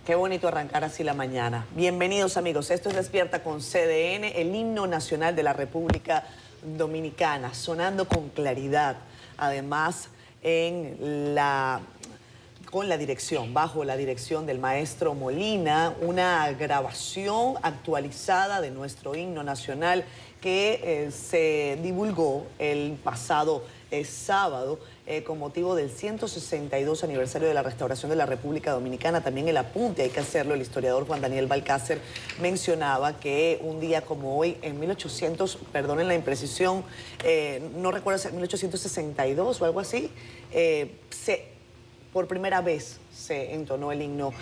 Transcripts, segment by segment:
Qué bonito arrancar así la mañana. Bienvenidos, amigos. Esto es Despierta con CDN, el himno nacional de la República Dominicana, sonando con claridad. Además, con la dirección, bajo la dirección del maestro Molina, una grabación actualizada de nuestro himno nacional que se divulgó el pasado sábado con motivo del 162 aniversario de la restauración de la República Dominicana. También el apunte, hay que hacerlo, el historiador Juan Daniel Balcácer mencionaba que un día como hoy, en 1800, perdonen la imprecisión, no recuerdo si en 1862 o algo así, por primera vez se entonó el himno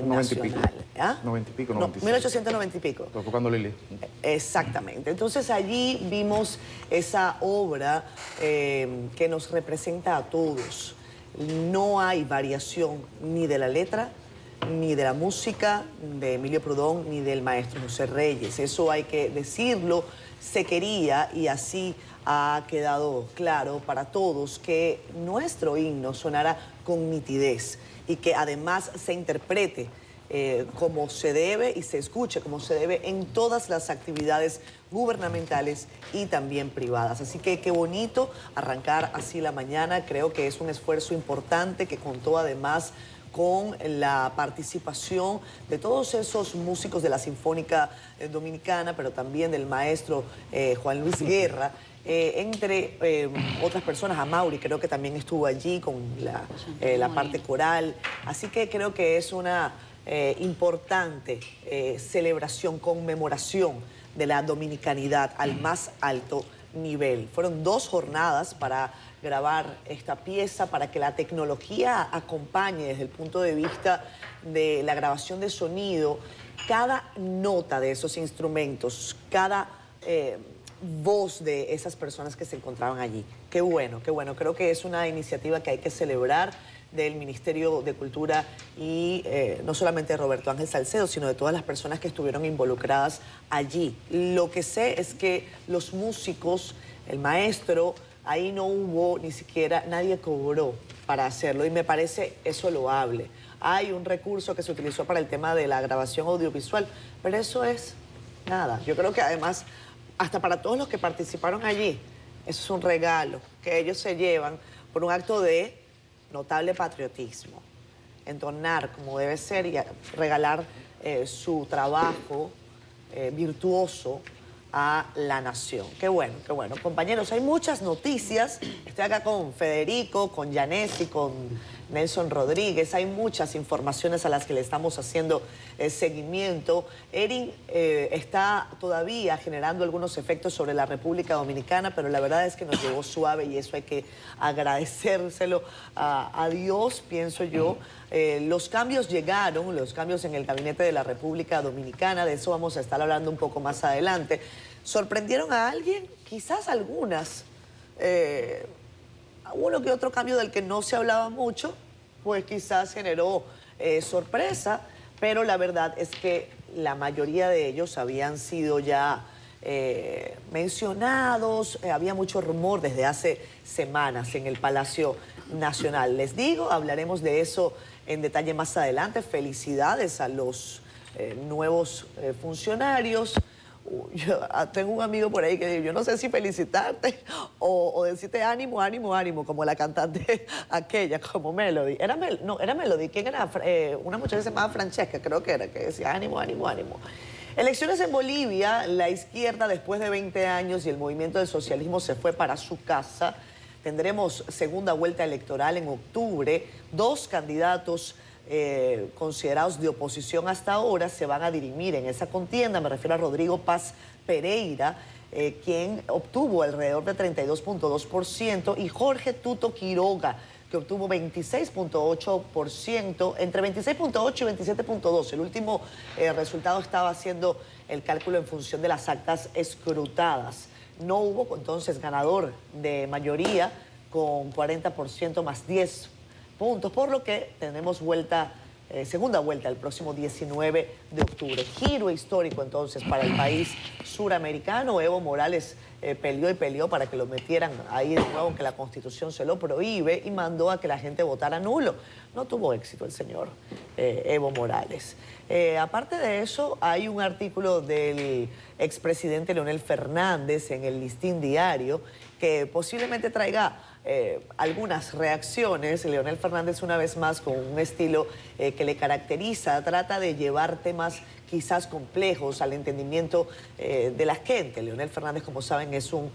nacional. ¿Ah? 90 y pico, no, 96. 1890 y pico. Fue cuando Lili. Exactamente. Entonces allí vimos esa obra que nos representa a todos. No hay variación ni de la letra, ni de la música de Emilio Prudón, ni del maestro José Reyes. Eso hay que decirlo. Se quería, y así ha quedado claro para todos, que nuestro himno sonara con nitidez y que además se interprete como se debe y se escuche como se debe en todas las actividades gubernamentales y también privadas. Así que qué bonito arrancar así la mañana. Creo que es un esfuerzo importante que contó además con la participación de todos esos músicos de la Sinfónica Dominicana, pero también del maestro Juan Luis Guerra, entre otras personas. Amaury creo que también estuvo allí con la parte coral. Así que creo que es una importante celebración, conmemoración de la dominicanidad al más alto nivel. Fueron 2 jornadas para grabar esta pieza, para que la tecnología acompañe desde el punto de vista de la grabación de sonido, cada nota de esos instrumentos, cada voz de esas personas que se encontraban allí. Qué bueno, qué bueno. Creo que es una iniciativa que hay que celebrar del Ministerio de Cultura y no solamente de Roberto Ángel Salcedo, sino de todas las personas que estuvieron involucradas allí. Lo que sé es que los músicos, el maestro, ahí no hubo ni siquiera, nadie cobró para hacerlo y me parece eso loable. Hay un recurso que se utilizó para el tema de la grabación audiovisual, pero eso es nada. Yo creo que además, hasta para todos los que participaron allí, eso es un regalo que ellos se llevan por un acto de notable patriotismo, entonar como debe ser y regalar su trabajo virtuoso a la nación. Qué bueno, qué bueno. Compañeros, hay muchas noticias. Estoy acá con Federico, con Yanesi, con Nelson Rodríguez. Hay muchas informaciones a las que le estamos haciendo seguimiento. Erin está todavía generando algunos efectos sobre la República Dominicana, pero la verdad es que nos llegó suave y eso hay que agradecérselo a Dios, pienso yo. Los cambios llegaron, los cambios en el gabinete de la República Dominicana, de eso vamos a estar hablando un poco más adelante. ¿Sorprendieron a alguien? Quizás algunas. Uno que otro cambio del que no se hablaba mucho, pues quizás generó sorpresa, pero la verdad es que la mayoría de ellos habían sido ya mencionados, había mucho rumor desde hace semanas en el Palacio Nacional. Les digo, hablaremos de eso en detalle más adelante. Felicidades a los nuevos funcionarios. Yo tengo un amigo por ahí que dice, yo no sé si felicitarte o decirte ánimo, ánimo, ánimo, como la cantante aquella, como Melody. No, era Melody. ¿Quién era? Una muchacha que se llamaba Francesca, creo que era, que decía ánimo, ánimo, ánimo. Elecciones en Bolivia, la izquierda después de 20 años y el movimiento del socialismo se fue para su casa. Tendremos segunda vuelta electoral en octubre. 2 candidatos considerados de oposición hasta ahora se van a dirimir en esa contienda. Me refiero a Rodrigo Paz Pereira, quien obtuvo alrededor de 32.2%, y Jorge Tuto Quiroga, que obtuvo 26.8%, entre 26.8 y 27.2. El último resultado estaba haciendo el cálculo en función de las actas escrutadas. No hubo entonces ganador de mayoría con 40% más 10 puntos, por lo que tenemos vuelta segunda vuelta el próximo 19 de octubre. Giro histórico entonces para el país suramericano. Evo Morales peleó y peleó para que lo metieran ahí de nuevo, aunque la Constitución se lo prohíbe, y mandó a que la gente votara nulo. No tuvo éxito el señor Evo Morales. Aparte de eso, hay un artículo del expresidente Leonel Fernández en el Listín Diario que posiblemente traiga algunas reacciones. Leonel Fernández, una vez más, con un estilo que le caracteriza, trata de llevar temas quizás complejos al entendimiento de la gente. Leonel Fernández, como saben, es un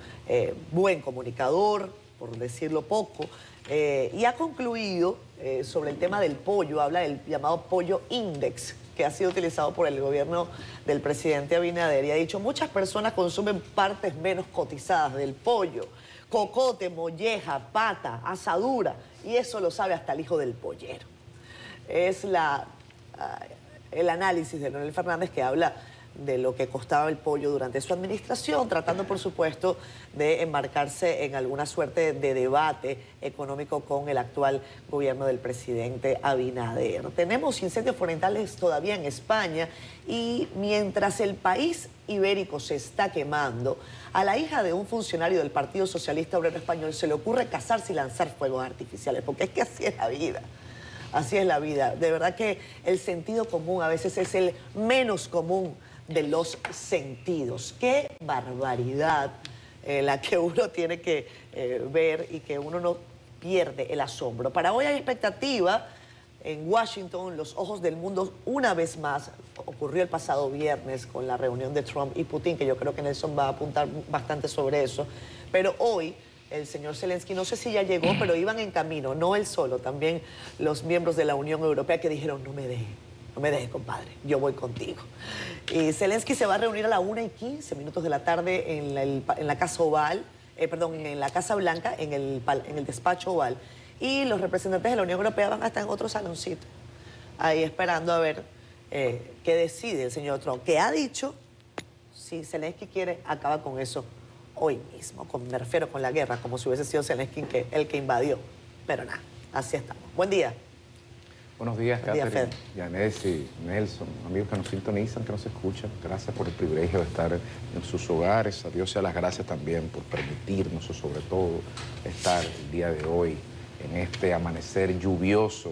buen comunicador, por decirlo poco, y ha concluido sobre el tema del pollo. Habla del llamado pollo index, que ha sido utilizado por el gobierno del presidente Abinader, y ha dicho: muchas personas consumen partes menos cotizadas del pollo, cocote, molleja, pata, asadura, y eso lo sabe hasta el hijo del pollero. Es el análisis de Leonel Fernández, que habla de lo que costaba el pollo durante su administración, tratando, por supuesto, de embarcarse en alguna suerte de debate económico con el actual gobierno del presidente Abinader. Tenemos incendios forestales todavía en España, y mientras el país ibérico se está quemando, a la hija de un funcionario del Partido Socialista Obrero Español se le ocurre casarse y lanzar fuegos artificiales, porque es que así es la vida. Así es la vida. De verdad que el sentido común a veces es el menos común de los sentidos. Qué barbaridad la que uno tiene que ver, y que uno no pierde el asombro. Para hoy hay expectativa en Washington. Los ojos del mundo, una vez más, ocurrió el pasado viernes con la reunión de Trump y Putin, que yo creo que Nelson va a apuntar bastante sobre eso. Pero hoy el señor Zelensky, no sé si ya llegó, pero iban en camino, no él solo, también los miembros de la Unión Europea, que dijeron: no me deje, compadre, yo voy contigo. Y Zelensky se va a reunir a la 1:15 de la tarde en la Casa Oval, en la Casa Blanca, en el despacho Oval, y los representantes de la Unión Europea van a estar en otro saloncito, ahí esperando a ver qué decide el señor Trump, que ha dicho, si Zelensky quiere, acaba con eso hoy mismo. Me refiero con la guerra, como si hubiese sido Zelensky el que invadió. Pero nada, así estamos. Buen día. Buenos días, Catherine, Yanes y Nelson, amigos que nos sintonizan, que nos escuchan. Gracias por el privilegio de estar en sus hogares. A Dios sea las gracias también por permitirnos, o sobre todo, estar el día de hoy en este amanecer lluvioso,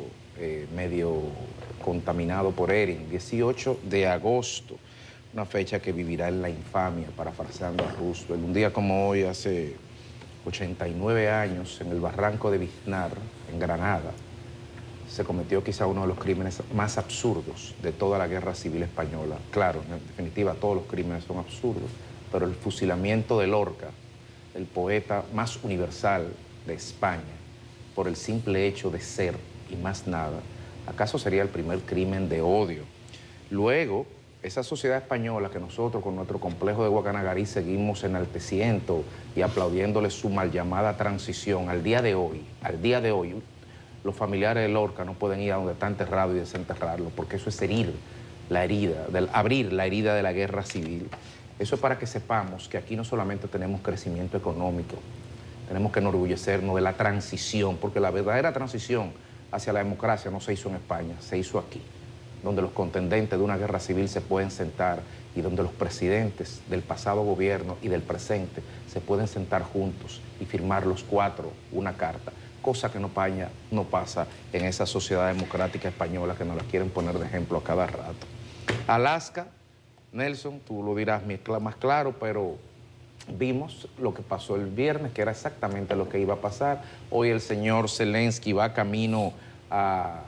medio contaminado por Erin, 18 de agosto. Una fecha que vivirá en la infamia, parafraseando a Roosevelt. Un día como hoy, hace 89 años, en el barranco de Biznar, en Granada, se cometió quizá uno de los crímenes más absurdos de toda la Guerra Civil Española. Claro, en definitiva, todos los crímenes son absurdos, pero el fusilamiento de Lorca, el poeta más universal de España, por el simple hecho de ser y más nada, ¿acaso sería el primer crimen de odio? Luego, esa sociedad española que nosotros, con nuestro complejo de Guacanagarí, seguimos enalteciendo y aplaudiéndole su mal llamada transición, al día de hoy, los familiares de Lorca no pueden ir a donde está enterrado y desenterrarlo, porque eso es abrir la herida de la guerra civil. Eso es para que sepamos que aquí no solamente tenemos crecimiento económico, tenemos que enorgullecernos de la transición, porque la verdadera transición hacia la democracia no se hizo en España, se hizo aquí, donde los contendentes de una guerra civil se pueden sentar y donde los presidentes del pasado gobierno y del presente se pueden sentar juntos y firmar los cuatro una carta, cosa que no pasa en esa sociedad democrática española que nos la quieren poner de ejemplo a cada rato. Alaska, Nelson, tú lo dirás más claro, pero vimos lo que pasó el viernes, que era exactamente lo que iba a pasar. Hoy el señor Zelensky va camino a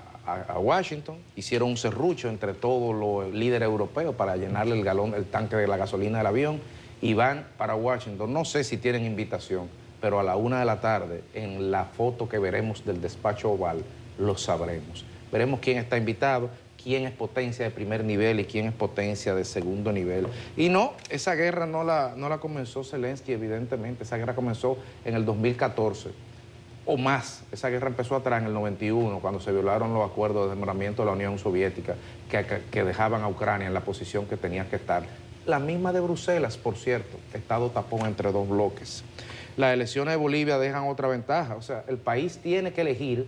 Washington. Hicieron un serrucho entre todos los líderes europeos para llenarle el tanque de la gasolina del avión, y van para Washington. No sé si tienen invitación, pero a la 1 de la tarde, en la foto que veremos del despacho Oval, lo sabremos. Veremos quién está invitado, quién es potencia de primer nivel y quién es potencia de segundo nivel. Y no, esa guerra no la comenzó Zelensky, evidentemente. Esa guerra comenzó en el 2014 o más. Esa guerra empezó atrás en el 91, cuando se violaron los acuerdos de desmembramiento de la Unión Soviética que dejaban a Ucrania en la posición que tenía que estar. La misma de Bruselas, por cierto, estado tapón entre dos bloques. Las elecciones de Bolivia dejan otra ventaja. O sea, el país tiene que elegir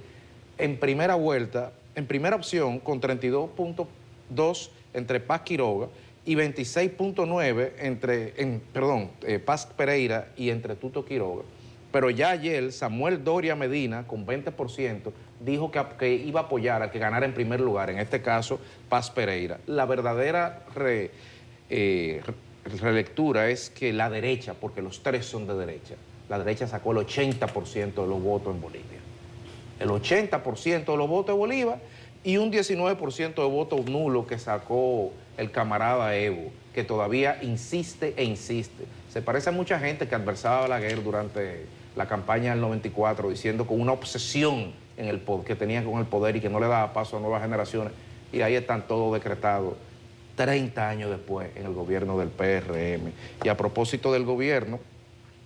en primera vuelta en primera opción con 32.2 entre Paz Quiroga y 26.9 Paz Pereira y entre Tuto Quiroga. Pero ya ayer Samuel Doria Medina, con 20%, dijo que iba a apoyar al que ganara en primer lugar, en este caso Paz Pereira. La verdadera relectura es que la derecha, porque los tres son de derecha, la derecha sacó el 80% de los votos en Bolivia. El 80% de los votos de Bolívar y un 19% de votos nulos que sacó el camarada Evo, que todavía insiste e insiste. Se parece a mucha gente que adversaba a Balaguer durante la campaña del 94, diciendo con una obsesión en el poder, que tenía con el poder y que no le daba paso a nuevas generaciones, y ahí están todos decretados 30 años después en el gobierno del PRM. Y a propósito del gobierno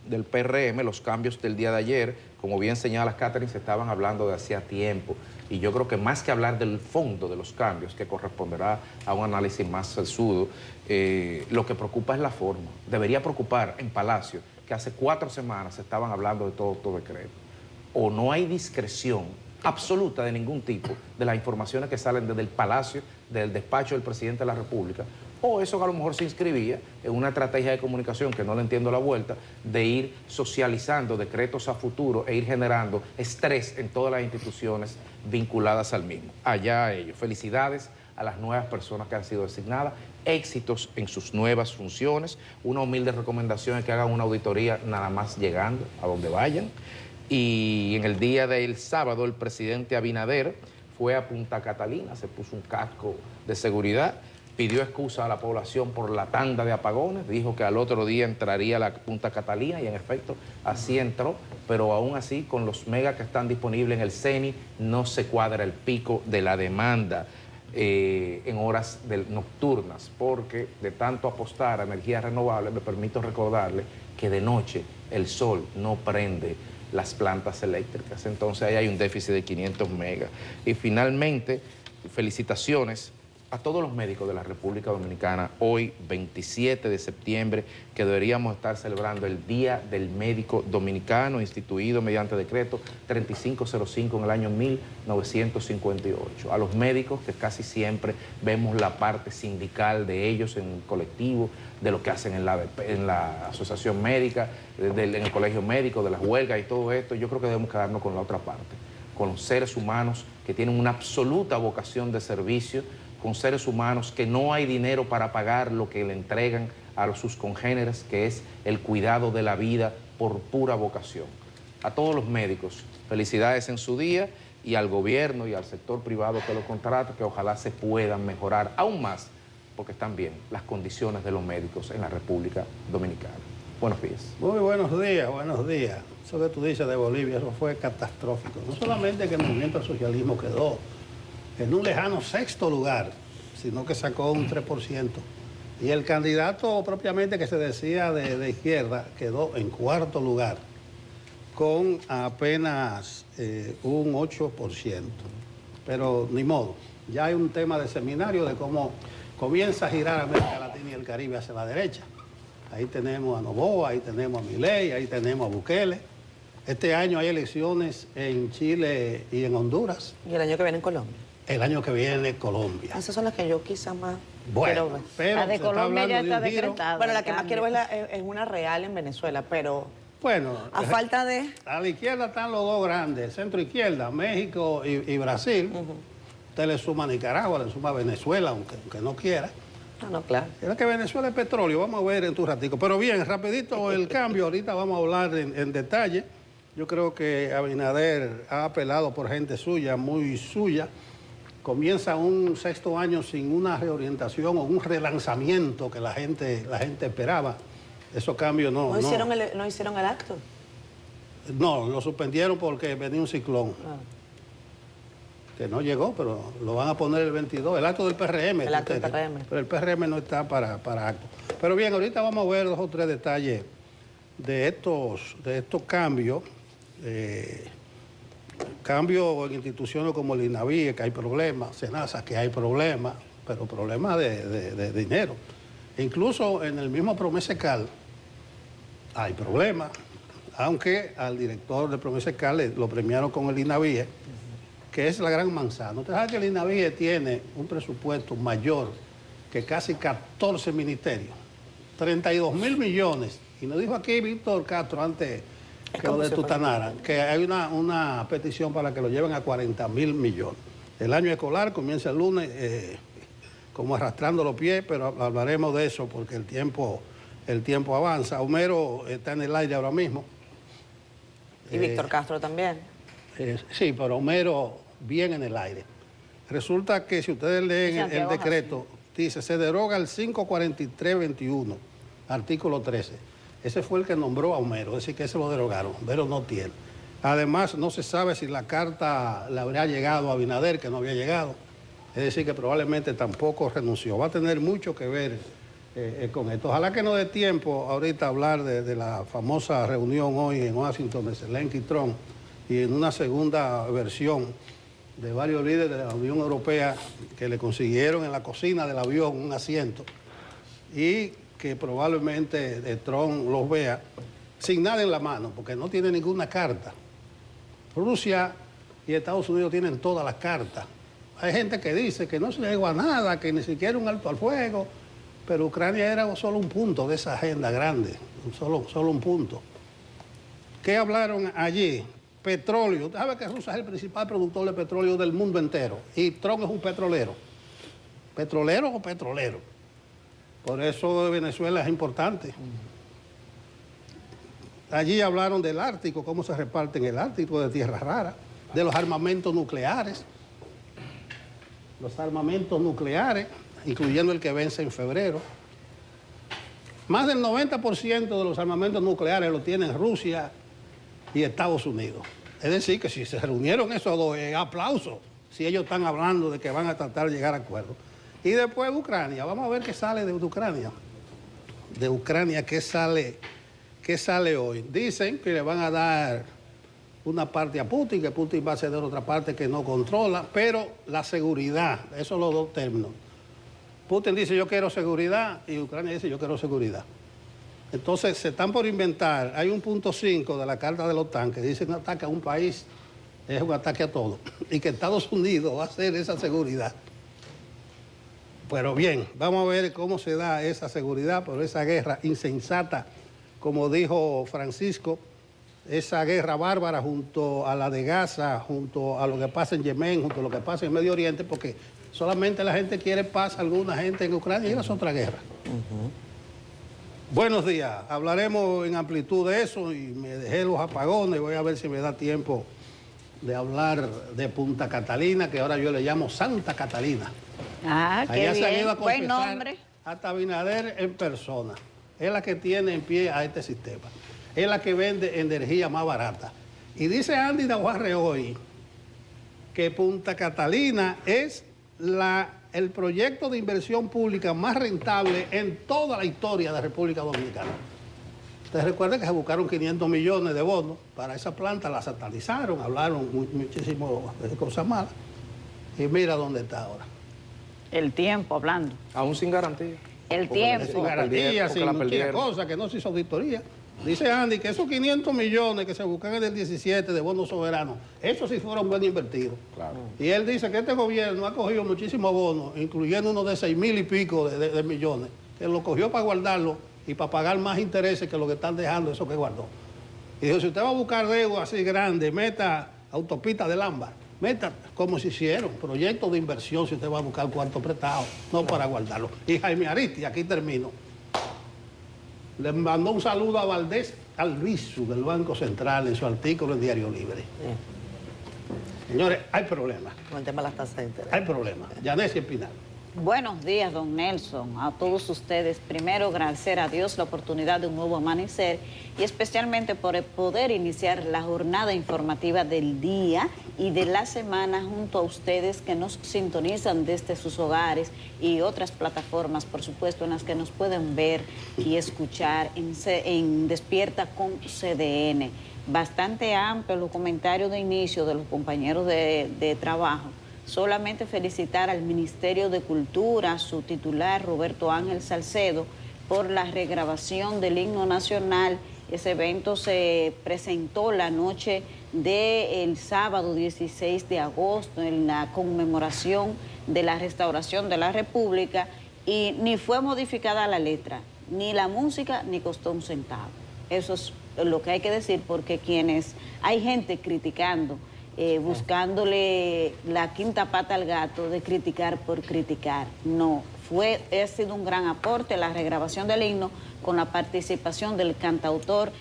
del PRM, los cambios del día de ayer, como bien señala Catherine, se estaban hablando de hacía tiempo, y yo creo que más que hablar del fondo de los cambios, que corresponderá a un análisis más sesudo, lo que preocupa es la forma. Debería preocupar en Palacio, que hace 4 semanas se estaban hablando de todo decreto. O no hay discreción absoluta de ningún tipo de las informaciones que salen desde el Palacio, del despacho del presidente de la República, o eso que a lo mejor se inscribía en una estrategia de comunicación que no le entiendo la vuelta, de ir socializando decretos a futuro e ir generando estrés en todas las instituciones vinculadas al mismo. Allá a ellos. Felicidades a las nuevas personas que han sido designadas, éxitos en sus nuevas funciones, una humilde recomendación es que hagan una auditoría nada más llegando a donde vayan. Y en el día del sábado el presidente Abinader fue a Punta Catalina, se puso un casco de seguridad, pidió excusa a la población por la tanda de apagones, dijo que al otro día entraría a la Punta Catalina y en efecto así entró, pero aún así con los megas que están disponibles en el CENI no se cuadra el pico de la demanda en horas nocturnas, porque de tanto apostar a energías renovables, me permito recordarle que de noche el sol no prende las plantas eléctricas, entonces ahí hay un déficit de 500 megas. Y finalmente, felicitaciones a todos los médicos de la República Dominicana, hoy 27 de septiembre, que deberíamos estar celebrando el Día del Médico Dominicano, instituido mediante decreto 3505 en el año 1958. A los médicos, que casi siempre vemos la parte sindical de ellos en el colectivo, de lo que hacen en la asociación médica, en el colegio médico, de las huelgas y todo esto, yo creo que debemos quedarnos con la otra parte, con los seres humanos que tienen una absoluta vocación de servicio, con seres humanos que no hay dinero para pagar lo que le entregan a sus congéneres, que es el cuidado de la vida por pura vocación. A todos los médicos, felicidades en su día, y al gobierno y al sector privado que lo contrata, que ojalá se puedan mejorar aún más, porque están bien las condiciones de los médicos en la República Dominicana. Buenos días. Muy buenos días, buenos días. Eso que tú dices de Bolivia, eso fue catastrófico. No solamente que el movimiento al socialismo quedó en un lejano 6º lugar, sino que sacó un 3%. Y el candidato propiamente que se decía de izquierda quedó en 4º lugar, con apenas un 8%. Pero ni modo, ya hay un tema de seminario de cómo comienza a girar América Latina y el Caribe hacia la derecha. Ahí tenemos a Noboa, ahí tenemos a Milei, ahí tenemos a Bukele. Este año hay elecciones en Chile y en Honduras. Y el año que viene en Colombia. El año que viene Colombia. Esas son las que yo quizás más bueno, quiero ver. pero la de Colombia ya está decretada. Bueno, la que más quiero ver es una real en Venezuela, pero bueno, a falta de... A la izquierda están los dos grandes, centro izquierda, México y Brasil. Usted le suma a Nicaragua, le suma a Venezuela, aunque no quiera. No, claro. Es que Venezuela es petróleo, vamos a ver en tu ratico. Pero bien, rapidito el cambio, ahorita vamos a hablar en detalle. Yo creo que Abinader ha apelado por gente suya, muy suya. Comienza un 6º año sin una reorientación o un relanzamiento que la gente esperaba. Esos cambios no hicieron el acto. No, lo suspendieron porque venía un ciclón. Que no llegó, pero lo van a poner el 22, el acto del PRM. El acto del PRM. Pero el PRM no está para acto. Pero bien, ahorita vamos a ver 2 o 3 detalles de estos cambios. Cambios en instituciones como el INAVIE, que hay problemas, SENASA, que hay problemas, pero problemas de dinero. Incluso en el mismo Promesecal hay problemas, aunque al director de Promesecal lo premiaron con el INAVIE, que es la Gran Manzana. Usted sabe que el INAVIE tiene un presupuesto mayor que casi 14 ministerios, 32.000 millones. Y nos dijo aquí Víctor Castro antes que lo de Tutanara, que hay una petición para que lo lleven a 40.000 millones. El año escolar comienza el lunes, como arrastrando los pies, pero hablaremos de eso porque el tiempo avanza. Homero está en el aire ahora mismo. Y Víctor Castro también. Sí, pero Homero bien en el aire. Resulta que si ustedes leen el decreto, dice, se deroga el 543-21, artículo 13. Ese fue el que nombró a Homero, es decir, que ese lo derogaron. Homero no tiene. Además, no se sabe si la carta le habría llegado a Abinader, que no había llegado. Es decir, que probablemente tampoco renunció. Va a tener mucho que ver con esto. Ojalá que no dé tiempo ahorita hablar de la famosa reunión hoy en Washington de Zelensky y Trump y en una segunda versión de varios líderes de la Unión Europea que le consiguieron en la cocina del avión un asiento y que probablemente Trump los vea sin nada en la mano, porque no tiene ninguna carta. Rusia y Estados Unidos tienen todas las cartas. Hay gente que dice que no se llegó a nada, que ni siquiera un alto al fuego, pero Ucrania era solo un punto de esa agenda grande, solo un punto. ¿Qué hablaron allí? Petróleo. Usted sabe que Rusia es el principal productor de petróleo del mundo entero y Trump es un petrolero. ¿Petrolero o petrolero? Por eso Venezuela es importante. Allí hablaron del Ártico, cómo se reparten el Ártico de tierras raras, de los armamentos nucleares. Los armamentos nucleares, incluyendo el que vence en febrero. Más del 90% de los armamentos nucleares lo tienen Rusia y Estados Unidos. Es decir, que si se reunieron esos dos, aplauso, si ellos están hablando de que van a tratar de llegar a acuerdos. Y después Ucrania, vamos a ver qué sale de Ucrania. De Ucrania, ¿qué sale hoy? Dicen que le van a dar una parte a Putin, que Putin va a ceder otra parte que no controla, pero la seguridad, esos son los dos términos. Putin dice yo quiero seguridad y Ucrania dice yo quiero seguridad. Entonces se están por inventar, hay un punto 5 de la Carta de la OTAN que dice que un ataque a un país es un ataque a todo y que Estados Unidos va a hacer esa seguridad. Pero bien, vamos a ver cómo se da esa seguridad, pero esa guerra insensata, como dijo Francisco, esa guerra bárbara junto a la de Gaza, junto a lo que pasa en Yemen, junto a lo que pasa en Medio Oriente, porque solamente la gente quiere paz, alguna gente en Ucrania, y esa es otra guerra. Buenos días, hablaremos en amplitud de eso y me dejé los apagones, voy a ver si me da tiempo de hablar de Punta Catalina, que ahora yo le llamo Santa Catalina. Ah, qué allá bien. Se han ido a Buen nombre. Hasta Abinader en persona. Es la que tiene en pie a este sistema. Es la que vende energía más barata. Y dice Andy Navarre hoy que Punta Catalina es el proyecto de inversión pública más rentable en toda la historia de la República Dominicana. Ustedes recuerdan que se buscaron 500 millones de bonos para esa planta, la satanizaron, hablaron muchísimo de cosas malas. Y mira dónde está ahora. El tiempo hablando. Aún sin garantía. El tiempo. Sin garantía, sin muchas cosas, que no se hizo auditoría. Dice Andy que esos 500 millones que se buscan en el 17 de bonos soberanos, esos sí fueron bien invertidos. Claro. Y él dice que este gobierno ha cogido muchísimos bonos, incluyendo uno de 6.000 y pico de millones, que lo cogió para guardarlo y para pagar más intereses que lo que están dejando eso que guardó. Y dijo, si usted va a buscar deuda así grande, meta autopista del ámbar, meta como se hicieron, proyectos de inversión si usted va a buscar cuarto prestado, no para guardarlo. Y Jaime Aristi, aquí termino, le mandó un saludo a Valdés Albizu del Banco Central en su artículo en Diario Libre. Señores, hay problemas. Con el tema de las tasas de interés. Hay problemas. Yanesi Espinal. Buenos días, don Nelson, a todos ustedes. Primero, agradecer a Dios la oportunidad de un nuevo amanecer y especialmente por poder iniciar la jornada informativa del día y de la semana junto a ustedes que nos sintonizan desde sus hogares y otras plataformas, por supuesto, en las que nos pueden ver y escuchar en Despierta con CDN. Bastante amplio los comentarios de inicio de los compañeros de trabajo. Solamente felicitar al Ministerio de Cultura, su titular Roberto Ángel Salcedo, por la regrabación del himno nacional. Ese evento se presentó la noche del sábado 16 de agosto en la conmemoración de la restauración de la República y ni fue modificada la letra, ni la música, ni costó un centavo. Eso es lo que hay que decir porque hay gente criticando, buscándole la quinta pata al gato de criticar por criticar. No, ha sido un gran aporte la regrabación del himno con la participación del cantautor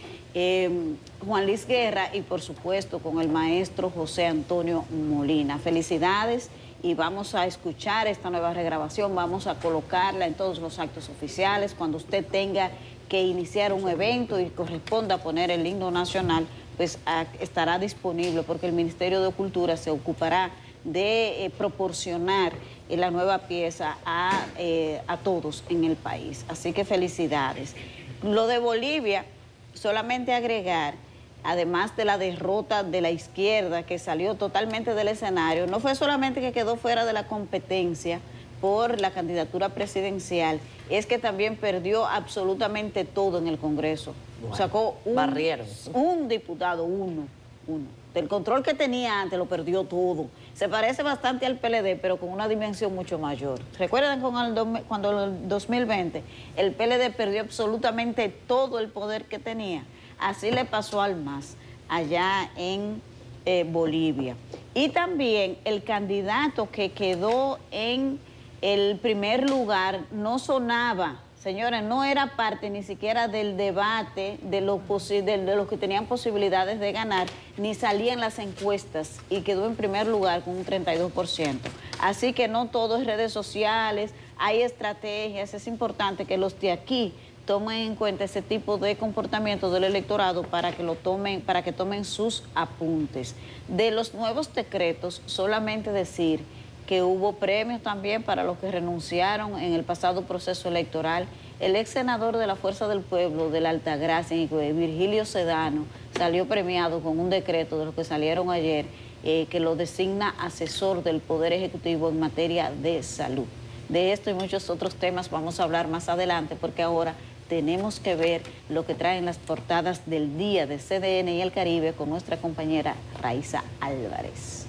Juan Luis Guerra y por supuesto con el maestro José Antonio Molina. Felicidades y vamos a escuchar esta nueva regrabación, vamos a colocarla en todos los actos oficiales. Cuando usted tenga que iniciar un evento y corresponda poner el himno nacional, pues estará disponible porque el Ministerio de Cultura se ocupará de proporcionar la nueva pieza a todos en el país. Así que felicidades. Lo de Bolivia, solamente agregar, además de la derrota de la izquierda que salió totalmente del escenario, no fue solamente que quedó fuera de la competencia por la candidatura presidencial, es que también perdió absolutamente todo en el Congreso. Bueno, sacó un diputado, uno. Del control que tenía antes lo perdió todo. Se parece bastante al PLD, pero con una dimensión mucho mayor. ¿Recuerdan cuando en el 2020 el PLD perdió absolutamente todo el poder que tenía? Así le pasó al MAS allá en Bolivia. Y también el candidato que quedó en el primer lugar no sonaba. Señores, no era parte ni siquiera del debate de los que tenían posibilidades de ganar, ni salía en las encuestas y quedó en primer lugar con un 32%. Así que no todo es redes sociales, hay estrategias, es importante que los de aquí tomen en cuenta ese tipo de comportamiento del electorado para que tomen sus apuntes. De los nuevos decretos, solamente decir que hubo premios también para los que renunciaron en el pasado proceso electoral. El ex senador de la Fuerza del Pueblo de la Altagracia, Virgilio Sedano, salió premiado con un decreto de los que salieron ayer, que lo designa asesor del Poder Ejecutivo en materia de salud. De esto y muchos otros temas vamos a hablar más adelante, porque ahora tenemos que ver lo que traen las portadas del día de CDN y el Caribe con nuestra compañera Raiza Álvarez.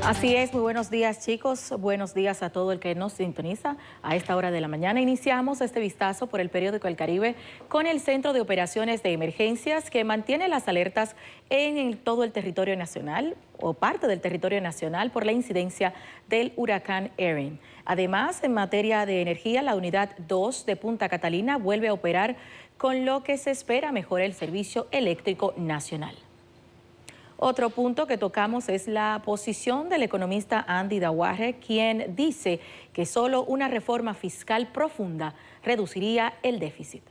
Así es, muy buenos días chicos, buenos días a todo el que nos sintoniza a esta hora de la mañana. Iniciamos este vistazo por el periódico El Caribe con el Centro de Operaciones de Emergencias que mantiene las alertas en todo el territorio nacional o parte del territorio nacional por la incidencia del huracán Erin. Además, en materia de energía, la unidad 2 de Punta Catalina vuelve a operar, con lo que se espera mejore el servicio eléctrico nacional. Otro punto que tocamos es la posición del economista Andy Dawarre, quien dice que solo una reforma fiscal profunda reduciría el déficit.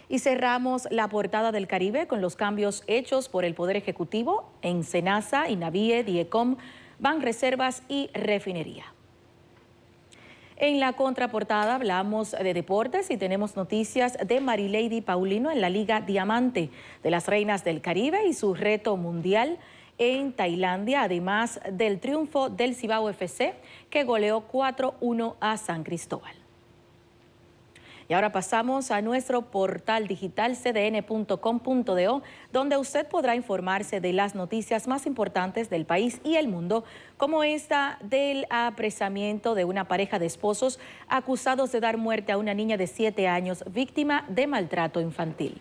Y cerramos la portada del Caribe con los cambios hechos por el Poder Ejecutivo en SENASA, INAVIE, DIECOM, Banreservas y Refinería. En la contraportada hablamos de deportes y tenemos noticias de Marilady Paulino en la Liga Diamante de las Reinas del Caribe y su reto mundial en Tailandia, además del triunfo del Cibao FC que goleó 4-1 a San Cristóbal. Y ahora pasamos a nuestro portal digital cdn.com.do, donde usted podrá informarse de las noticias más importantes del país y el mundo, como esta del apresamiento de una pareja de esposos acusados de dar muerte a una niña de 7 años víctima de maltrato infantil.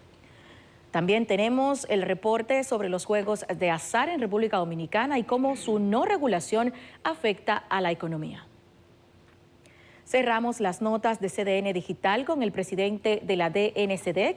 También tenemos el reporte sobre los juegos de azar en República Dominicana y cómo su no regulación afecta a la economía. Cerramos las notas de CDN Digital con el presidente de la DNCD,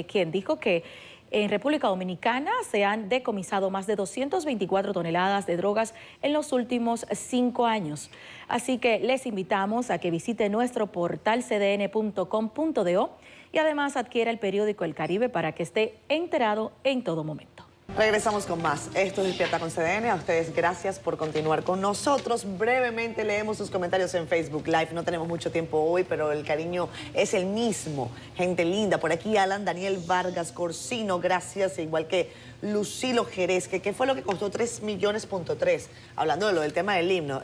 quien dijo que en República Dominicana se han decomisado más de 224 toneladas de drogas en los últimos 5 años. Así que les invitamos a que visite nuestro portal cdn.com.do y además adquiera el periódico El Caribe para que esté enterado en todo momento. Regresamos con más. Esto es Despierta con CDN. A ustedes gracias por continuar con nosotros. Brevemente leemos sus comentarios en Facebook Live. No tenemos mucho tiempo hoy, pero el cariño es el mismo. Gente linda. Por aquí Alan Daniel Vargas Corsino, gracias. Igual que Lucilo Jerez, que ¿qué fue lo que costó 3 millones? Hablando de lo del tema del himno.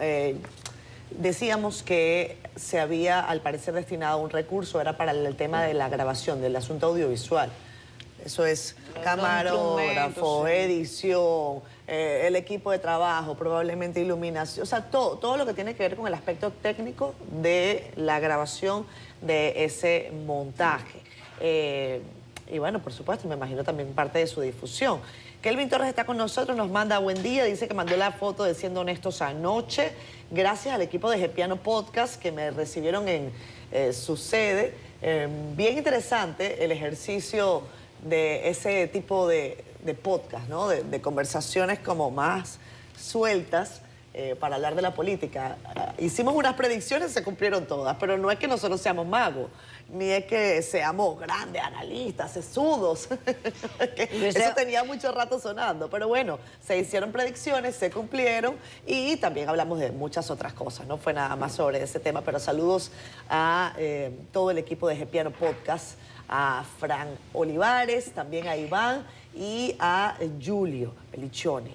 Decíamos que se había, al parecer, destinado un recurso, era para el tema de la grabación, del asunto audiovisual. Eso es camarógrafo, edición, el equipo de trabajo, probablemente iluminación, o sea, todo lo que tiene que ver con el aspecto técnico de la grabación de ese montaje. Y bueno, por supuesto, me imagino también parte de su difusión. Kelvin Torres está con nosotros, nos manda buen día, dice que mandó la foto de Siendo Honestos anoche, gracias al equipo de Gepiano Podcast que me recibieron en su sede. Bien interesante el ejercicio de ese tipo de podcast, ¿no? De conversaciones como más sueltas para hablar de la política. Hicimos unas predicciones, se cumplieron todas, pero no es que nosotros seamos magos, ni es que seamos grandes analistas, sesudos. Eso tenía mucho rato sonando, pero bueno, se hicieron predicciones, se cumplieron y también hablamos de muchas otras cosas, no fue nada más sobre ese tema, pero saludos a todo el equipo de Gepiano Podcast, a Fran Olivares, también a Iván y a Julio Pelichoni.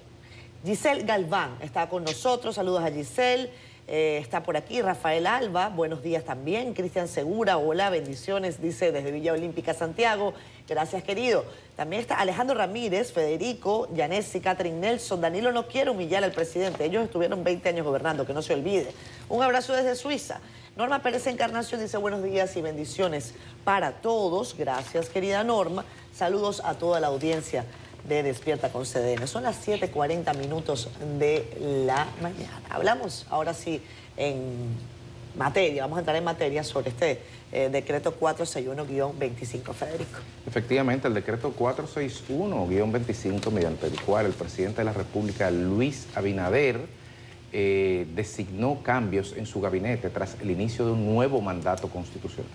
Giselle Galván está con nosotros, saludos a Giselle, está por aquí Rafael Alba, buenos días también, Cristian Segura, hola, bendiciones, dice desde Villa Olímpica, Santiago, gracias querido. También está Alejandro Ramírez, Federico, Yanesi, Catherine Nelson, Danilo no quiere humillar al presidente, ellos estuvieron 20 años gobernando, que no se olvide. Un abrazo desde Suiza. Norma Pérez Encarnación dice buenos días y bendiciones para todos, gracias querida Norma, saludos a toda la audiencia de Despierta con CDN. Son las 7:40 minutos de la mañana. Hablamos ahora sí en materia, vamos a entrar en materia sobre este decreto 461-25, Federico. Efectivamente, el decreto 461-25, mediante el cual el presidente de la República, Luis Abinader, designó cambios en su gabinete tras el inicio de un nuevo mandato constitucional.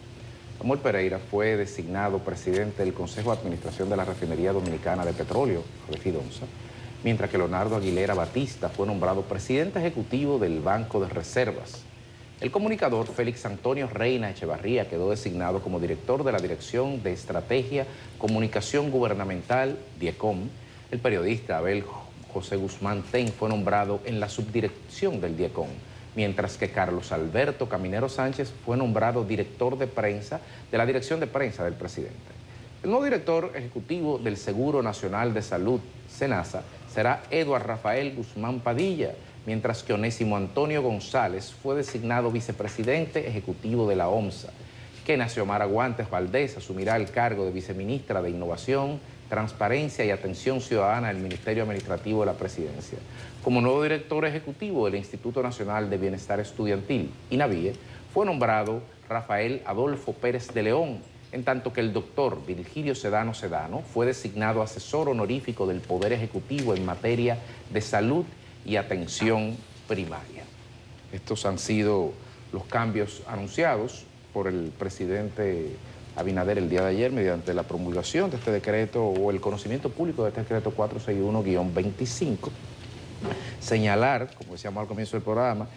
Samuel Pereira fue designado presidente del Consejo de Administración de la Refinería Dominicana de Petróleo, Refidonza, mientras que Leonardo Aguilera Batista fue nombrado presidente ejecutivo del Banco de Reservas. El comunicador Félix Antonio Reina Echevarría quedó designado como director de la Dirección de Estrategia Comunicación Gubernamental, DIECOM. El periodista Abel José Guzmán Ten fue nombrado en la subdirección del DIECOM, mientras que Carlos Alberto Caminero Sánchez fue nombrado director de prensa de la Dirección de Prensa del presidente. El nuevo director ejecutivo del Seguro Nacional de Salud, SENASA, será Eduardo Rafael Guzmán Padilla, mientras que Onésimo Antonio González fue designado vicepresidente ejecutivo de la OMSA. Kenia Xiomara Guantes Valdés asumirá el cargo de viceministra de Innovación, Transparencia y Atención Ciudadana del Ministerio Administrativo de la Presidencia. Como nuevo director ejecutivo del Instituto Nacional de Bienestar Estudiantil, INAVIE, fue nombrado Rafael Adolfo Pérez de León, en tanto que el doctor Virgilio Sedano Sedano fue designado asesor honorífico del Poder Ejecutivo en materia de salud y atención primaria. Estos han sido los cambios anunciados por el presidente Abinader el día de ayer mediante la promulgación de este decreto o el conocimiento público de este decreto 461-25. Señalar, como decíamos al comienzo del programa,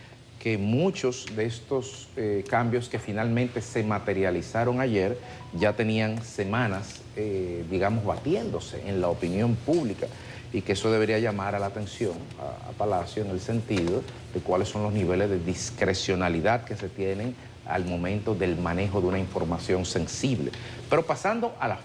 que muchos de estos cambios que finalmente se materializaron ayer ya tenían semanas, digamos, batiéndose en la opinión pública y que eso debería llamar a la atención a Palacio en el sentido de cuáles son los niveles de discrecionalidad que se tienen al momento del manejo de una información sensible. Pero pasando a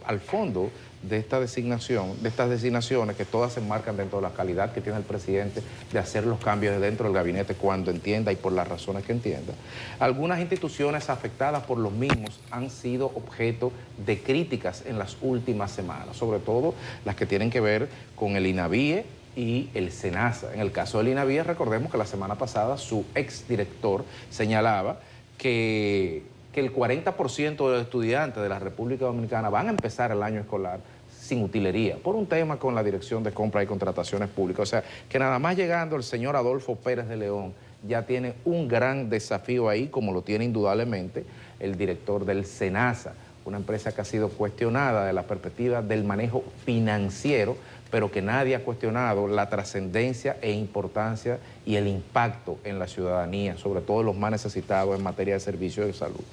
al fondo de esta designación, de estas designaciones que todas se enmarcan dentro de la calidad que tiene el presidente de hacer los cambios dentro del gabinete cuando entienda y por las razones que entienda. Algunas instituciones afectadas por los mismos han sido objeto de críticas en las últimas semanas, sobre todo las que tienen que ver con el INAVIE y el SENASA. En el caso del INAVIE, recordemos que la semana pasada su exdirector señalaba que el 40% de los estudiantes de la República Dominicana van a empezar el año escolar sin utilería, por un tema con la Dirección de Compras y Contrataciones Públicas. O sea, que nada más llegando el señor Adolfo Pérez de León ya tiene un gran desafío ahí, como lo tiene indudablemente el director del SENASA, una empresa que ha sido cuestionada de la perspectiva del manejo financiero, pero que nadie ha cuestionado la trascendencia e importancia y el impacto en la ciudadanía, sobre todo los más necesitados en materia de servicios de salud.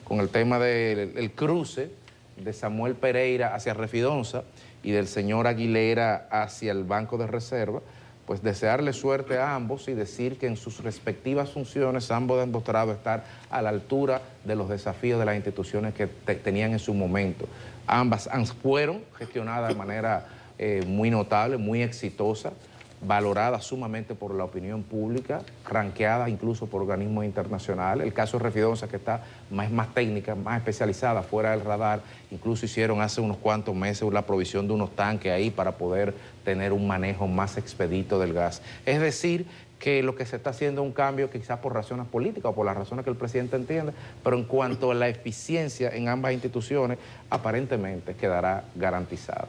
Con el tema del cruce de Samuel Pereira hacia Refidonza y del señor Aguilera hacia el Banco de Reserva, pues desearle suerte a ambos y decir que en sus respectivas funciones ambos han demostrado estar a la altura de los desafíos de las instituciones que tenían en su momento. Ambas fueron gestionadas de manera muy notable, muy exitosa, valorada sumamente por la opinión pública, ranqueada incluso por organismos internacionales. El caso de Refidonza, que está más técnica, más especializada, fuera del radar, incluso hicieron hace unos cuantos meses la provisión de unos tanques ahí para poder tener un manejo más expedito del gas. Es decir, que lo que se está haciendo es un cambio quizás por razones políticas o por las razones que el presidente entiende, pero en cuanto a la eficiencia en ambas instituciones, aparentemente quedará garantizada.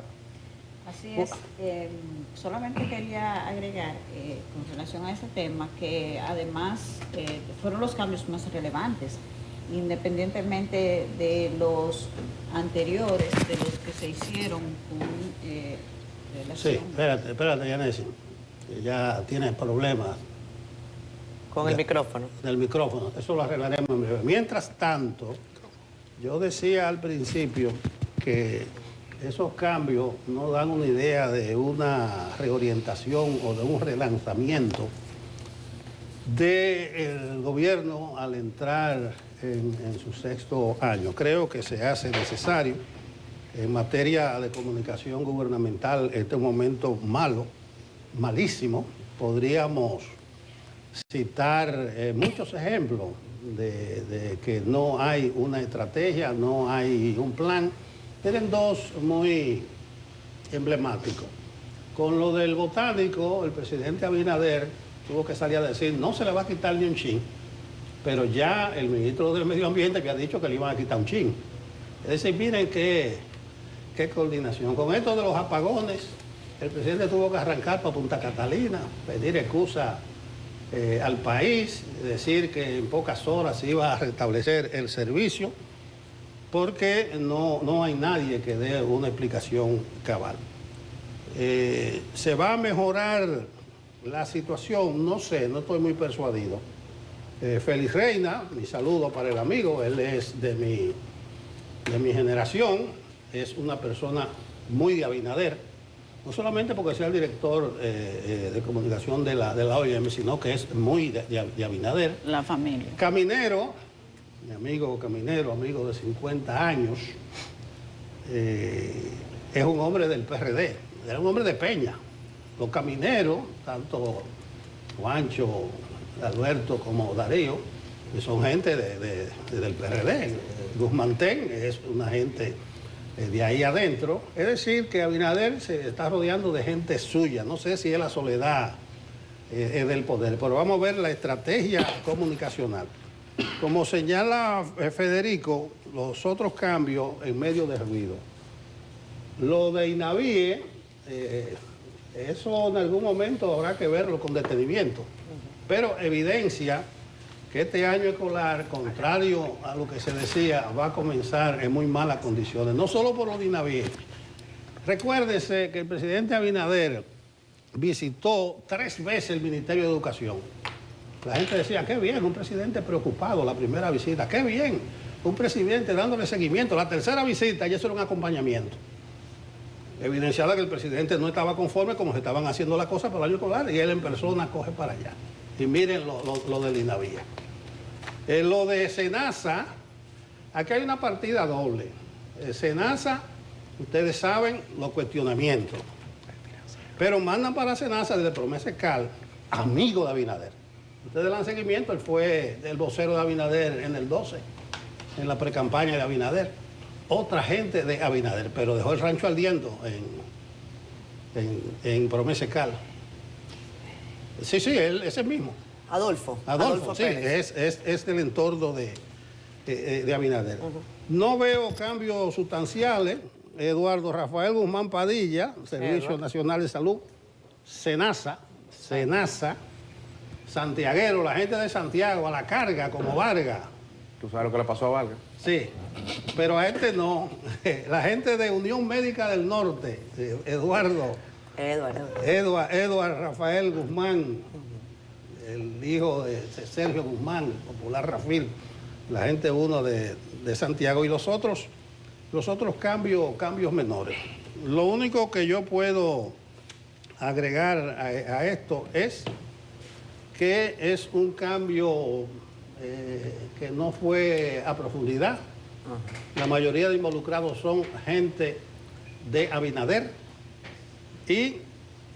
Así es. Solamente quería agregar con relación a ese tema que además fueron los cambios más relevantes, independientemente de los anteriores, de los que se hicieron con relación... Sí, espérate, Yanesi, que ya tienes problemas. Con el micrófono. Del micrófono, eso lo arreglaremos en breve. Mientras tanto, yo decía al principio que esos cambios no dan una idea de una reorientación o de un relanzamiento del gobierno al entrar en su sexto año. Creo que se hace necesario. En materia de comunicación gubernamental, este es un momento malo, malísimo. Podríamos citar muchos ejemplos de que no hay una estrategia, no hay un plan. Tienen dos muy emblemáticos. Con lo del botánico, el presidente Abinader tuvo que salir a decir, no se le va a quitar ni un chin, pero ya el ministro del Medio Ambiente había dicho que le iban a quitar un chin. Es decir, miren qué coordinación. Con esto de los apagones, el presidente tuvo que arrancar para Punta Catalina, pedir excusa al país, decir que en pocas horas se iba a restablecer el servicio, porque no hay nadie que dé una explicación cabal. ¿Se va a mejorar la situación? No sé, no estoy muy persuadido. Félix Reina, mi saludo para el amigo, él es de mi generación, es una persona muy de Abinader, no solamente porque sea el director de comunicación de la OIM, sino que es muy de Abinader. La familia. Caminero, mi amigo Caminero, amigo de 50 años, es un hombre del PRD, era un hombre de Peña. Los camineros, tanto Juancho, Alberto como Darío, que son gente del PRD. Guzmán es una gente de ahí adentro. Es decir, que Abinader se está rodeando de gente suya. No sé si es la soledad del poder, pero vamos a ver la estrategia comunicacional. Como señala Federico, los otros cambios en medio de ruido. Lo de INAVIE, eso en algún momento habrá que verlo con detenimiento, pero evidencia que este año escolar, contrario a lo que se decía, va a comenzar en muy malas condiciones, no solo por lo de INAVIE. Recuérdese que el presidente Abinader visitó 3 veces el Ministerio de Educación. La gente decía, qué bien, un presidente preocupado, la primera visita, qué bien, un presidente dándole seguimiento. La tercera visita ya eso era un acompañamiento. Evidenciada que el presidente no estaba conforme como se estaban haciendo las cosas para el año escolar y él en persona coge para allá. Y miren lo del INAVIE. Lo de SENASA, aquí hay una partida doble. SENASA, ustedes saben, los cuestionamientos. Pero mandan para SENASA desde Promesa Cal, amigo de Abinader. Ustedes le dan seguimiento, él fue el vocero de Abinader en el 12, en la precampaña de Abinader. Otra gente de Abinader, pero dejó el rancho ardiendo en Promesa Cal. Sí, él es el mismo. Adolfo Sí, es del entorno de Abinader. No veo cambios sustanciales. Eduardo Rafael Guzmán Padilla, Servicio Nacional de Salud, SENASA, santiaguero, la gente de Santiago, a la carga, como Vargas. ¿Tú sabes lo que le pasó a Vargas? Sí, pero a este no. La gente de Unión Médica del Norte, Eduardo Rafael Guzmán, el hijo de Sergio Guzmán, popular Rafil, la gente uno de Santiago, y los otros cambios menores. Lo único que yo puedo agregar a esto es que es un cambio que no fue a profundidad. La mayoría de involucrados son gente de Abinader y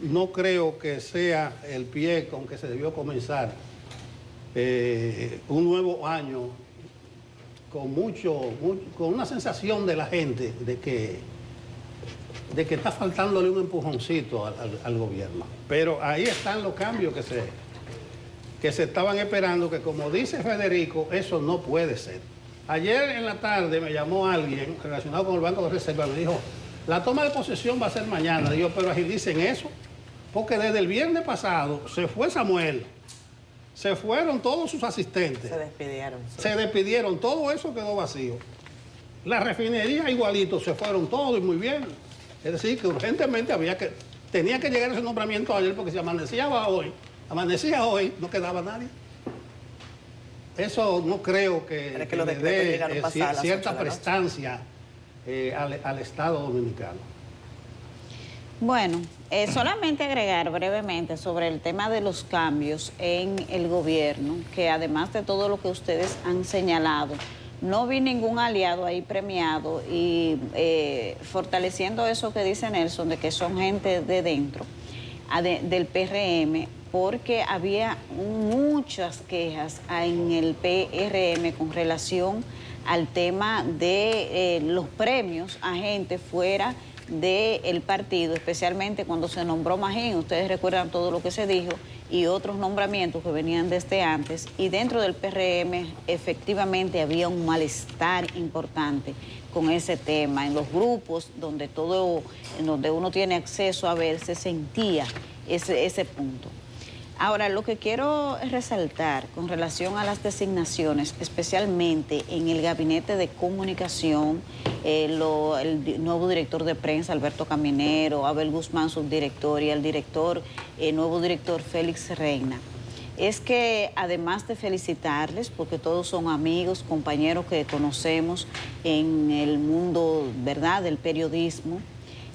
no creo que sea el pie con que se debió comenzar un nuevo año con una sensación de la gente de que está faltándole un empujoncito al gobierno. Pero ahí están los cambios que se estaban esperando, que como dice Federico, eso no puede ser. Ayer en la tarde me llamó alguien relacionado con el Banco de Reserva, me dijo, la toma de posesión va a ser mañana. Digo, pero agilicen eso, porque desde el viernes pasado se fue Samuel, se fueron todos sus asistentes. Se despidieron. Sí. Se despidieron, todo eso quedó vacío. La refinería igualito, se fueron todos y muy bien. Es decir, que urgentemente tenía que llegar ese nombramiento ayer, porque si amanecía hoy, no quedaba nadie. Eso no creo que le dé cierta prestancia al Estado dominicano. Bueno, solamente agregar brevemente sobre el tema de los cambios en el gobierno, que además de todo lo que ustedes han señalado, no vi ningún aliado ahí premiado y fortaleciendo eso que dice Nelson, de que son gente de dentro del PRM, porque había muchas quejas en el PRM con relación al tema de los premios a gente fuera del partido, especialmente cuando se nombró Magín. Ustedes recuerdan todo lo que se dijo y otros nombramientos que venían desde antes, y dentro del PRM efectivamente había un malestar importante con ese tema. En los grupos donde uno tiene acceso a ver, se sentía ese punto. Ahora, lo que quiero resaltar con relación a las designaciones, especialmente en el gabinete de comunicación, el nuevo director de prensa, Alberto Caminero, Abel Guzmán, subdirector, y el nuevo director Félix Reina, es que además de felicitarles, porque todos son amigos, compañeros que conocemos en el mundo, ¿verdad?, del periodismo,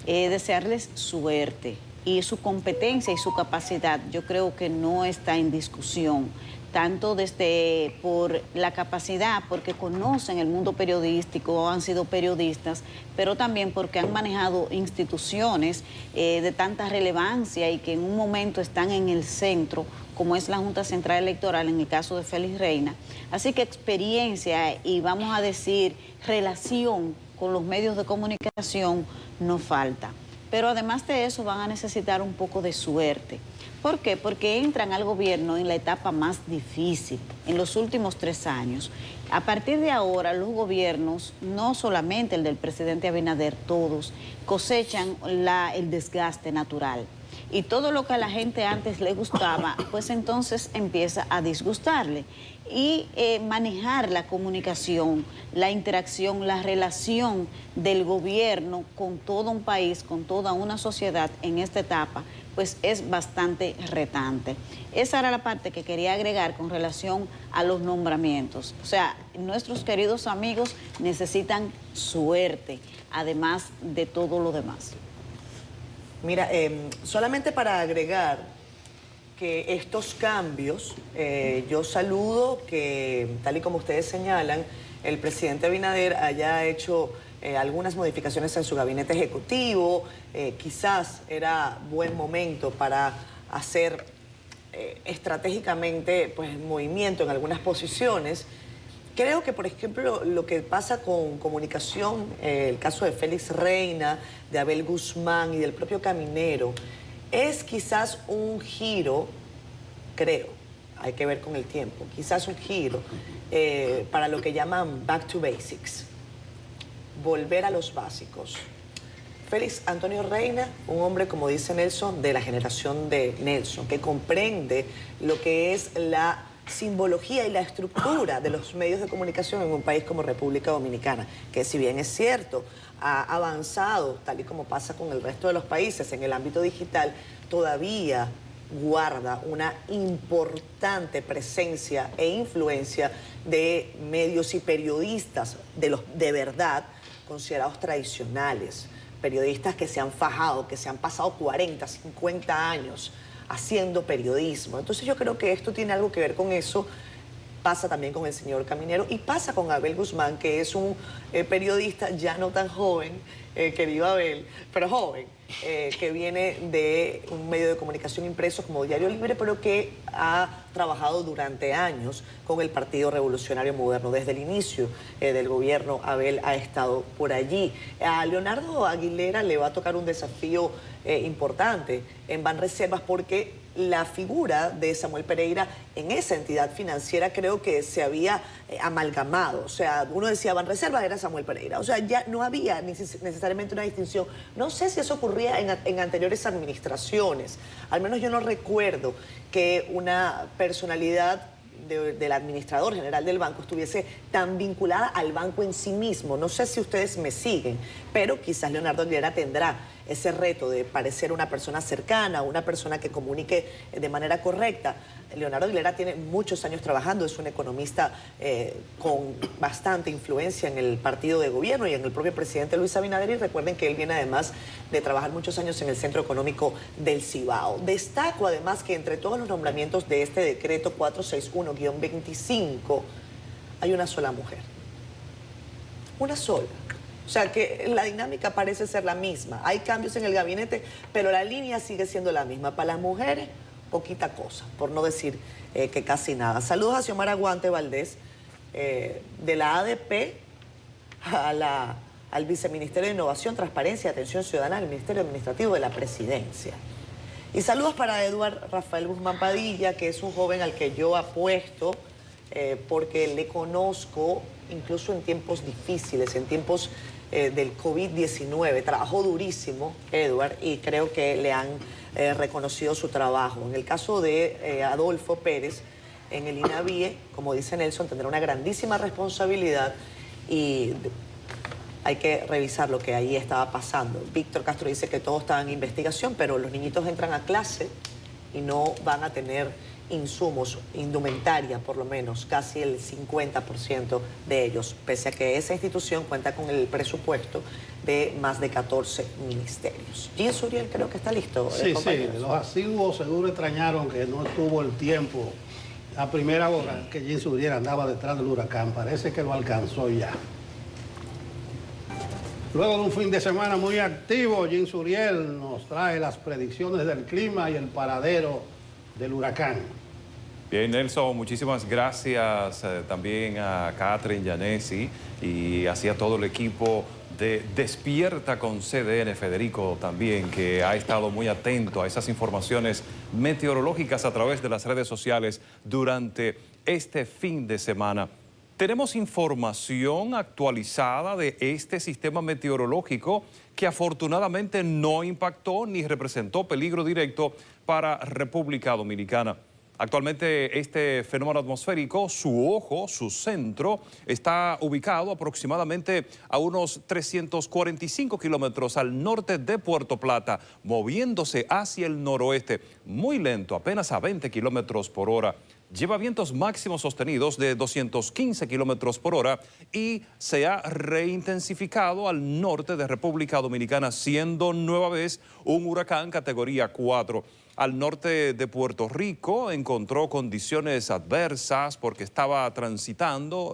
desearles suerte. Y su competencia y su capacidad yo creo que no está en discusión, tanto por la capacidad, porque conocen el mundo periodístico, han sido periodistas, pero también porque han manejado instituciones de tanta relevancia y que en un momento están en el centro, como es la Junta Central Electoral en el caso de Félix Reina. Así que experiencia y, vamos a decir, relación con los medios de comunicación no falta. Pero además de eso van a necesitar un poco de suerte. ¿Por qué? Porque entran al gobierno en la etapa más difícil, en los últimos 3 años. A partir de ahora, los gobiernos, no solamente el del presidente Abinader, todos cosechan el desgaste natural. Y todo lo que a la gente antes le gustaba, pues entonces empieza a disgustarle. Y manejar la comunicación, la interacción, la relación del gobierno con todo un país, con toda una sociedad en esta etapa, pues es bastante retante. Esa era la parte que quería agregar con relación a los nombramientos. O sea, nuestros queridos amigos necesitan suerte, además de todo lo demás. Mira, solamente para agregar que estos cambios, yo saludo que, tal y como ustedes señalan, el presidente Abinader haya hecho algunas modificaciones en su gabinete ejecutivo. Quizás era buen momento para hacer estratégicamente pues, movimiento en algunas posiciones. Creo que, por ejemplo, lo que pasa con comunicación, el caso de Félix Reina, de Abel Guzmán y del propio Caminero, es quizás un giro, creo, hay que ver con el tiempo, quizás un giro para lo que llaman back to basics, volver a los básicos. Félix Antonio Reina, un hombre, como dice Nelson, de la generación de Nelson, que comprende lo que es la simbología y la estructura de los medios de comunicación en un país como República Dominicana, que si bien es cierto, ha avanzado, tal y como pasa con el resto de los países en el ámbito digital, todavía guarda una importante presencia e influencia de medios y periodistas de verdad considerados tradicionales, periodistas que se han fajado, que se han pasado 40, 50 años haciendo periodismo. Entonces yo creo que esto tiene algo que ver con eso. Pasa también con el señor Caminero y pasa con Abel Guzmán, que es un periodista ya no tan joven, querido Abel, pero joven, que viene de un medio de comunicación impreso como Diario Libre, pero que ha trabajado durante años con el Partido Revolucionario Moderno. Desde el inicio del gobierno, Abel ha estado por allí. A Leonardo Aguilera le va a tocar un desafío importante en Banreservas, porque la figura de Samuel Pereira en esa entidad financiera creo que se había amalgamado. O sea, uno decía Banreservas era Samuel Pereira. O sea, ya no había necesariamente una distinción. No sé si eso ocurría en anteriores administraciones. Al menos yo no recuerdo que una personalidad del administrador general del banco estuviese tan vinculada al banco en sí mismo. No sé si ustedes me siguen, pero quizás Leonardo Aguilera tendrá ese reto de parecer una persona cercana, una persona que comunique de manera correcta. Leonardo Aguilera tiene muchos años trabajando, es un economista con bastante influencia en el partido de gobierno y en el propio presidente Luis Abinader, y recuerden que él viene además de trabajar muchos años en el Centro Económico del Cibao. Destaco además que entre todos los nombramientos de este decreto 461-25 hay una sola mujer. Una sola. O sea que la dinámica parece ser la misma. Hay cambios en el gabinete, pero la línea sigue siendo la misma. Para las mujeres, poquita cosa, por no decir que casi nada. Saludos a Xiomara Guante Valdés, de la ADP al Viceministerio de Innovación, Transparencia y Atención Ciudadana del Ministerio Administrativo de la Presidencia. Y saludos para Eduardo Rafael Guzmán Padilla, que es un joven al que yo apuesto porque le conozco incluso en tiempos difíciles, en tiempos del COVID-19. Trabajó durísimo, Edward, y creo que le han reconocido su trabajo. En el caso de Adolfo Pérez, en el INAVIE, como dice Nelson, tendrá una grandísima responsabilidad y hay que revisar lo que ahí estaba pasando. Víctor Castro dice que todo estaba en investigación, pero los niñitos entran a clase y no van a tener insumos, indumentaria por lo menos, casi el 50% de ellos, pese a que esa institución cuenta con el presupuesto de más de 14 ministerios. Jean Suriel creo que está listo. Sí, sí, los asiduos seguro extrañaron que no tuvo el tiempo a primera hora que Jean Suriel andaba detrás del huracán. Parece que lo alcanzó ya. Luego de un fin de semana muy activo, Jean Suriel nos trae las predicciones del clima y el paradero del huracán. Bien, Nelson, muchísimas gracias también a Catherine Yanesi y así a todo el equipo de Despierta con CDN, Federico también, que ha estado muy atento a esas informaciones meteorológicas a través de las redes sociales durante este fin de semana. Tenemos información actualizada de este sistema meteorológico que afortunadamente no impactó ni representó peligro directo para República Dominicana. Actualmente este fenómeno atmosférico, su ojo, su centro, está ubicado aproximadamente a unos 345 kilómetros al norte de Puerto Plata, moviéndose hacia el noroeste, muy lento, apenas a 20 kilómetros por hora. Lleva vientos máximos sostenidos de 215 kilómetros por hora y se ha reintensificado al norte de República Dominicana, siendo nueva vez un huracán categoría 4. Al norte de Puerto Rico encontró condiciones adversas porque estaba transitando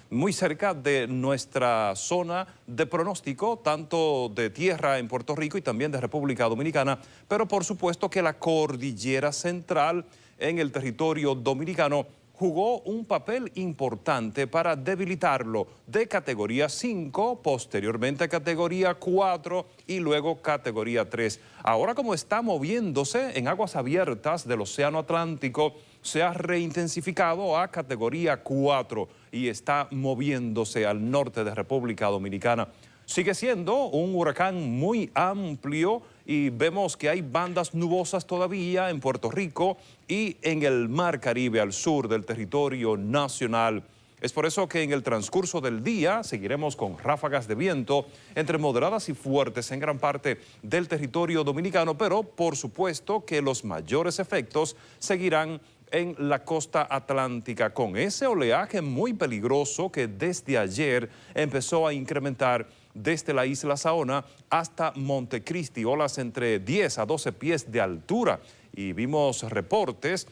muy cerca de nuestra zona de pronóstico, tanto de tierra en Puerto Rico y también de República Dominicana, pero por supuesto que la cordillera central en el territorio dominicano jugó un papel importante para debilitarlo de categoría 5, posteriormente categoría 4 y luego categoría 3. Ahora, como está moviéndose en aguas abiertas del Océano Atlántico, se ha reintensificado a categoría 4 y está moviéndose al norte de República Dominicana. Sigue siendo un huracán muy amplio y vemos que hay bandas nubosas todavía en Puerto Rico y en el Mar Caribe al sur del territorio nacional. Es por eso que en el transcurso del día seguiremos con ráfagas de viento entre moderadas y fuertes en gran parte del territorio dominicano, pero por supuesto que los mayores efectos seguirán en la costa atlántica, con ese oleaje muy peligroso que desde ayer empezó a incrementar desde la isla Saona hasta Montecristi, olas entre 10 a 12 pies de altura. Y vimos reportes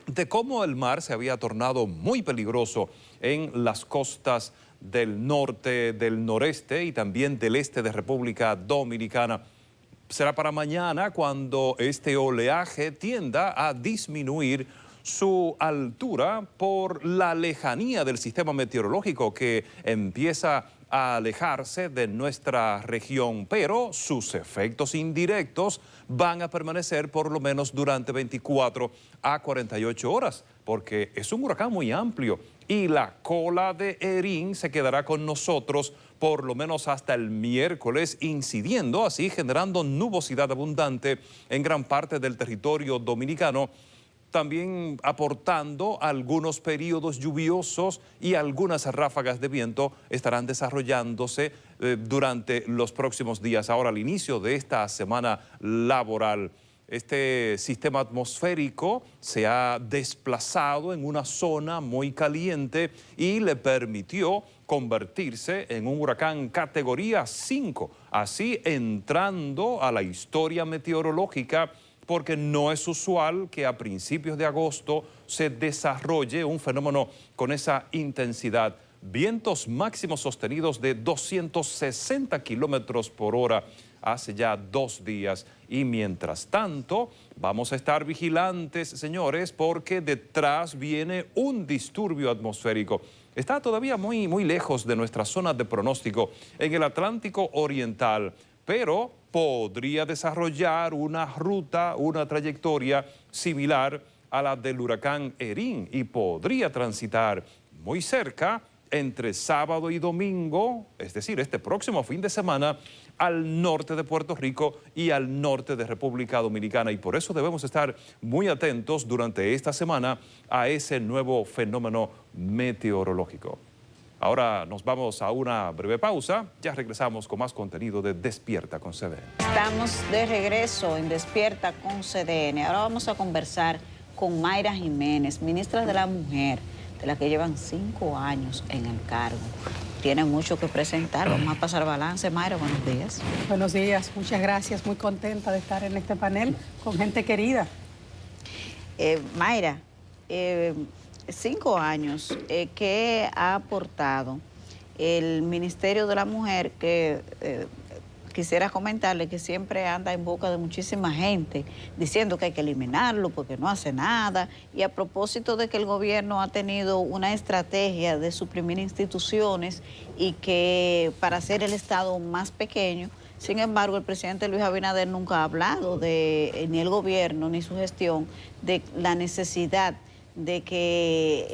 de cómo el mar se había tornado muy peligroso en las costas del norte, del noreste y también del este de República Dominicana. Será para mañana cuando este oleaje tienda a disminuir su altura por la lejanía del sistema meteorológico que empieza a alejarse de nuestra región, pero sus efectos indirectos van a permanecer por lo menos durante 24 a 48 horas, porque es un huracán muy amplio y la cola de Erin se quedará con nosotros por lo menos hasta el miércoles, incidiendo así, generando nubosidad abundante en gran parte del territorio dominicano, también aportando algunos periodos lluviosos y algunas ráfagas de viento estarán desarrollándose durante los próximos días. Ahora, al inicio de esta semana laboral, este sistema atmosférico se ha desplazado en una zona muy caliente y le permitió convertirse en un huracán categoría 5, así entrando a la historia meteorológica, porque no es usual que a principios de agosto se desarrolle un fenómeno con esa intensidad. Vientos máximos sostenidos de 260 kilómetros por hora hace ya 2 días. Y mientras tanto, vamos a estar vigilantes, señores, porque detrás viene un disturbio atmosférico. Está todavía muy lejos de nuestra zona de pronóstico en el Atlántico Oriental, pero podría desarrollar una ruta, una trayectoria similar a la del huracán Erin y podría transitar muy cerca entre sábado y domingo, es decir, este próximo fin de semana, al norte de Puerto Rico y al norte de República Dominicana. Y por eso debemos estar muy atentos durante esta semana a ese nuevo fenómeno meteorológico. Ahora nos vamos a una breve pausa. Ya regresamos con más contenido de Despierta con CDN. Estamos de regreso en Despierta con CDN. Ahora vamos a conversar con Mayra Jiménez, ministra de la Mujer, de la que llevan 5 años en el cargo. Tiene mucho que presentar. Vamos a pasar balance. Mayra, buenos días. Buenos días, muchas gracias. Muy contenta de estar en este panel con gente querida. Mayra, 5 años, ¿qué ha aportado el Ministerio de la Mujer? Que quisiera comentarle que siempre anda en boca de muchísima gente diciendo que hay que eliminarlo porque no hace nada. Y a propósito de que el gobierno ha tenido una estrategia de suprimir instituciones y que para hacer el Estado más pequeño, sin embargo, el presidente Luis Abinader nunca ha hablado de, ni el gobierno ni su gestión, de la necesidad de que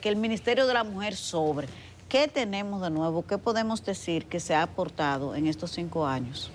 el Ministerio de la Mujer sobre. ¿Qué tenemos de nuevo? ¿Qué podemos decir que se ha aportado en estos 5 años?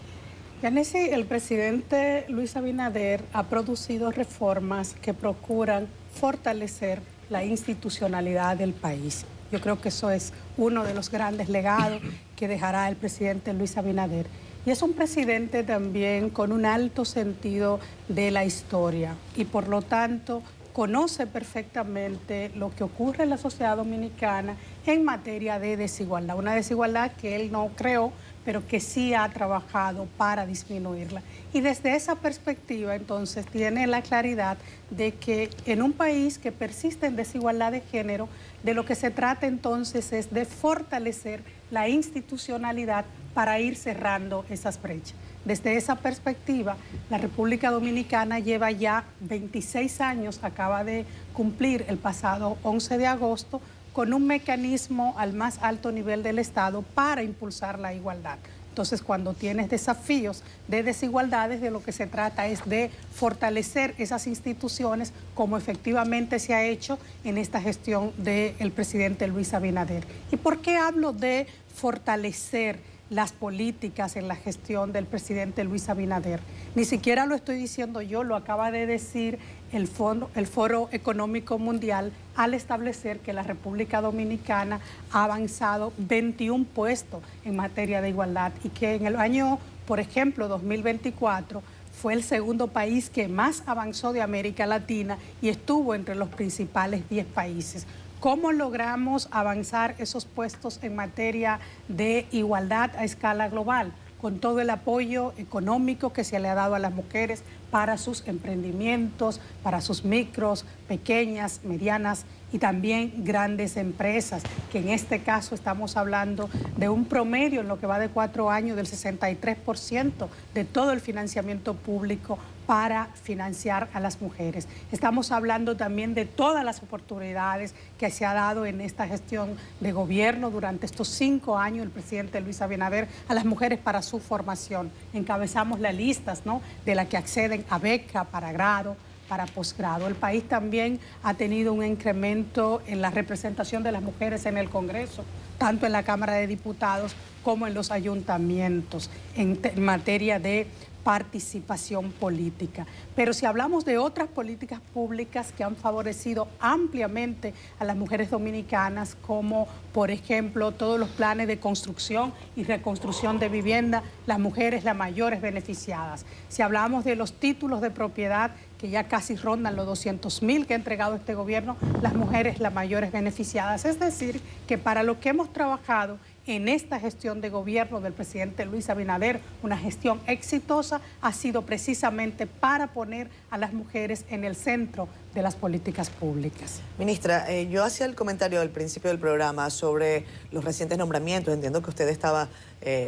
Yanesi, el presidente Luis Abinader ha producido reformas que procuran fortalecer la institucionalidad del país. Yo creo que eso es uno de los grandes legados que dejará el presidente Luis Abinader. Y es un presidente también con un alto sentido de la historia y por lo tanto conoce perfectamente lo que ocurre en la sociedad dominicana en materia de desigualdad. Una desigualdad que él no creó, pero que sí ha trabajado para disminuirla. Y desde esa perspectiva, entonces, tiene la claridad de que en un país que persiste en desigualdad de género, de lo que se trata entonces es de fortalecer la institucionalidad para ir cerrando esas brechas. Desde esa perspectiva, la República Dominicana lleva ya 26 años, acaba de cumplir el pasado 11 de agosto, con un mecanismo al más alto nivel del Estado para impulsar la igualdad. Entonces, cuando tienes desafíos de desigualdades, de lo que se trata es de fortalecer esas instituciones como efectivamente se ha hecho en esta gestión del presidente Luis Abinader. ¿Y por qué hablo de fortalecer las políticas en la gestión del presidente Luis Abinader? Ni siquiera lo estoy diciendo yo, lo acaba de decir el Foro Económico Mundial al establecer que la República Dominicana ha avanzado 21 puestos en materia de igualdad y que en el año, por ejemplo, 2024, fue el segundo país que más avanzó de América Latina y estuvo entre los principales 10 países. ¿Cómo logramos avanzar esos puestos en materia de igualdad a escala global? Con todo el apoyo económico que se le ha dado a las mujeres para sus emprendimientos, para sus micros, pequeñas, medianas y también grandes empresas, que en este caso estamos hablando de un promedio en lo que va de 4 años del 63% de todo el financiamiento público para financiar a las mujeres. Estamos hablando también de todas las oportunidades que se ha dado en esta gestión de gobierno durante estos 5 años el presidente Luis Abinader a las mujeres para su formación. Encabezamos las listas, ¿no?, de las que acceden a beca para grado, para posgrado. El país también ha tenido un incremento en la representación de las mujeres en el Congreso, tanto en la Cámara de Diputados como en los ayuntamientos, en materia de participación política. Pero si hablamos de otras políticas públicas que han favorecido ampliamente a las mujeres dominicanas, como por ejemplo todos los planes de construcción y reconstrucción de vivienda, las mujeres las mayores beneficiadas. Si hablamos de los títulos de propiedad, que ya casi rondan los 200.000 que ha entregado este gobierno, las mujeres las mayores beneficiadas. Es decir, que para lo que hemos trabajado en esta gestión de gobierno del presidente Luis Abinader, una gestión exitosa, ha sido precisamente para poner a las mujeres en el centro de las políticas públicas. Ministra, yo hacía el comentario al principio del programa sobre los recientes nombramientos. Entiendo que usted estaba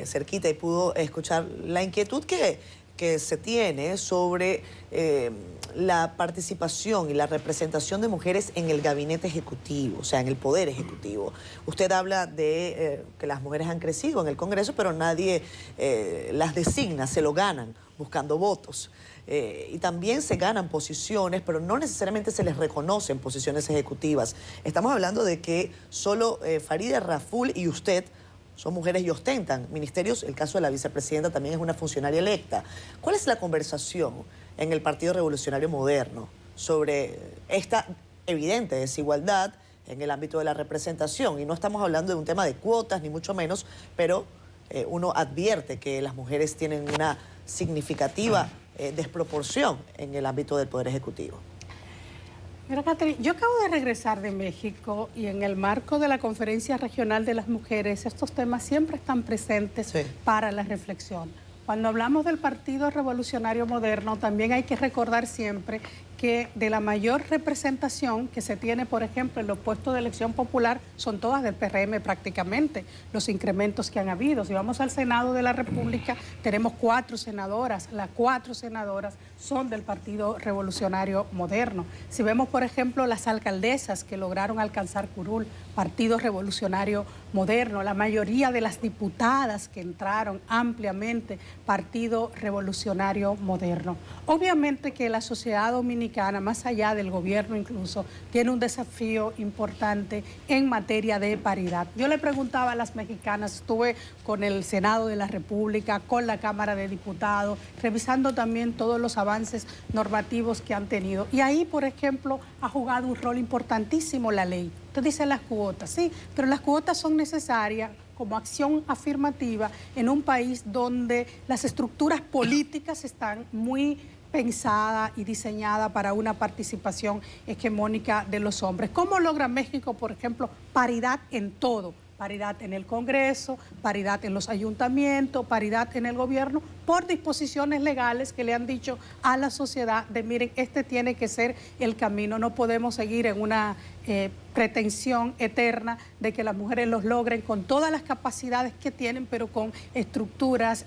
cerquita y pudo escuchar la inquietud que se tiene sobre la participación y la representación de mujeres en el gabinete ejecutivo, o sea, en el poder ejecutivo. Usted habla de que las mujeres han crecido en el Congreso, pero nadie las designa, se lo ganan buscando votos. Y también se ganan posiciones, pero no necesariamente se les reconocen posiciones ejecutivas. Estamos hablando de que solo Farideh Raful y usted son mujeres y ostentan ministerios. El caso de la vicepresidenta también es una funcionaria electa. ¿Cuál es la conversación en el Partido Revolucionario Moderno sobre esta evidente desigualdad en el ámbito de la representación? Y no estamos hablando de un tema de cuotas, ni mucho menos, pero uno advierte que las mujeres tienen una significativa desproporción en el ámbito del Poder Ejecutivo. Mira, Catherine, yo acabo de regresar de México y en el marco de la Conferencia Regional de las Mujeres, estos temas siempre están presentes para la reflexión. Cuando hablamos del Partido Revolucionario Moderno, también hay que recordar siempre que de la mayor representación que se tiene, por ejemplo, en los puestos de elección popular, son todas del PRM prácticamente, los incrementos que han habido. Si vamos al Senado de la República, tenemos 4 senadoras, las 4 senadoras son del Partido Revolucionario Moderno. Si vemos, por ejemplo, las alcaldesas que lograron alcanzar curul, Partido Revolucionario Moderno, la mayoría de las diputadas que entraron ampliamente, Partido Revolucionario Moderno. Obviamente que la sociedad dominicana, más allá del gobierno incluso, tiene un desafío importante en materia de paridad. Yo le preguntaba a las mexicanas, estuve con el Senado de la República, con la Cámara de Diputados, revisando también todos los avances normativos que han tenido. Y ahí, por ejemplo, ha jugado un rol importantísimo la ley. Usted dice las cuotas, sí, pero las cuotas son necesarias como acción afirmativa en un país donde las estructuras políticas están muy pensada y diseñada para una participación hegemónica de los hombres. ¿Cómo logra México, por ejemplo, paridad en todo? Paridad en el Congreso, paridad en los ayuntamientos, paridad en el gobierno, por disposiciones legales que le han dicho a la sociedad de, miren, este tiene que ser el camino, no podemos seguir en una pretensión eterna de que las mujeres los logren con todas las capacidades que tienen, pero con estructuras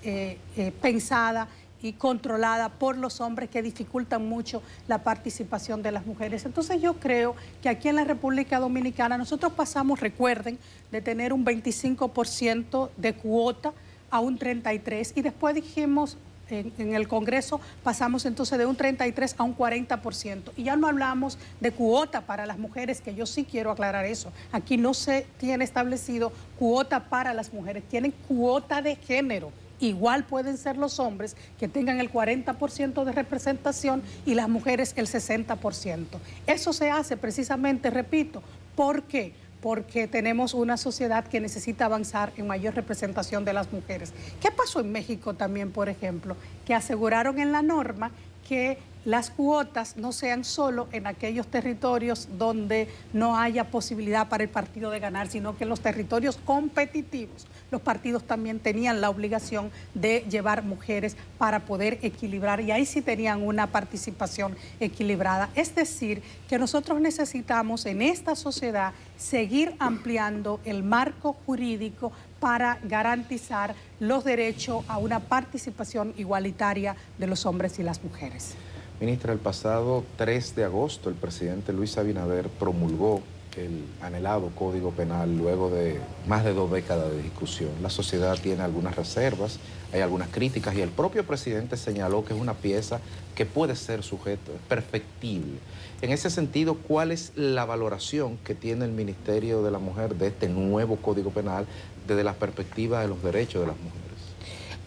pensadas y controlada por los hombres que dificultan mucho la participación de las mujeres. Entonces yo creo que aquí en la República Dominicana nosotros pasamos, recuerden, de tener un 25% de cuota a un 33% y después dijimos en el Congreso pasamos entonces de un 33% a un 40%. Y ya no hablamos de cuota para las mujeres, que yo sí quiero aclarar eso. Aquí no se tiene establecido cuota para las mujeres, tienen cuota de género. Igual pueden ser los hombres que tengan el 40% de representación y las mujeres el 60%. Eso se hace precisamente, repito, ¿por qué? Porque tenemos una sociedad que necesita avanzar en mayor representación de las mujeres. ¿Qué pasó en México también, por ejemplo? Que aseguraron en la norma que las cuotas no sean solo en aquellos territorios donde no haya posibilidad para el partido de ganar, sino que en los territorios competitivos los partidos también tenían la obligación de llevar mujeres para poder equilibrar, y ahí sí tenían una participación equilibrada. Es decir, que nosotros necesitamos en esta sociedad seguir ampliando el marco jurídico para garantizar los derechos a una participación igualitaria de los hombres y las mujeres. Ministra, el pasado 3 de agosto el presidente Luis Abinader promulgó el anhelado Código Penal luego de más de 2 décadas de discusión. La sociedad tiene algunas reservas, hay algunas críticas y el propio presidente señaló que es una pieza que puede ser sujeto, es perfectible. En ese sentido, ¿cuál es la valoración que tiene el Ministerio de la Mujer de este nuevo Código Penal desde la perspectiva de los derechos de las mujeres?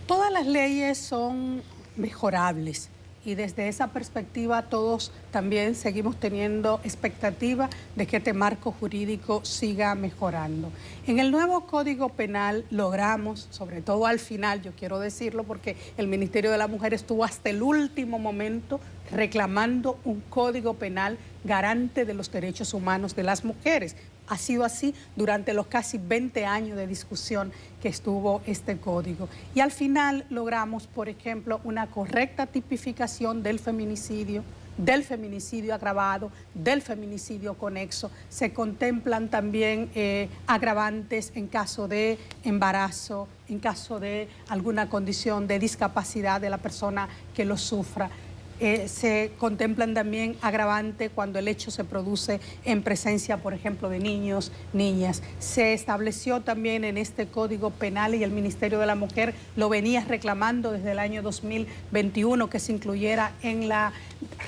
Todas las leyes son mejorables. Y desde esa perspectiva todos también seguimos teniendo expectativa de que este marco jurídico siga mejorando. En el nuevo Código Penal logramos, sobre todo al final, yo quiero decirlo porque el Ministerio de la Mujer estuvo hasta el último momento reclamando un Código Penal garante de los derechos humanos de las mujeres. Ha sido así durante los casi 20 años de discusión que estuvo este código. Y al final logramos, por ejemplo, una correcta tipificación del feminicidio agravado, del feminicidio conexo. Se contemplan también agravantes en caso de embarazo, en caso de alguna condición de discapacidad de la persona que lo sufra. Se contemplan también agravantes cuando el hecho se produce en presencia, por ejemplo, de niños, niñas. Se estableció también en este Código Penal, y el Ministerio de la Mujer lo venía reclamando desde el año 2021, que se incluyera en la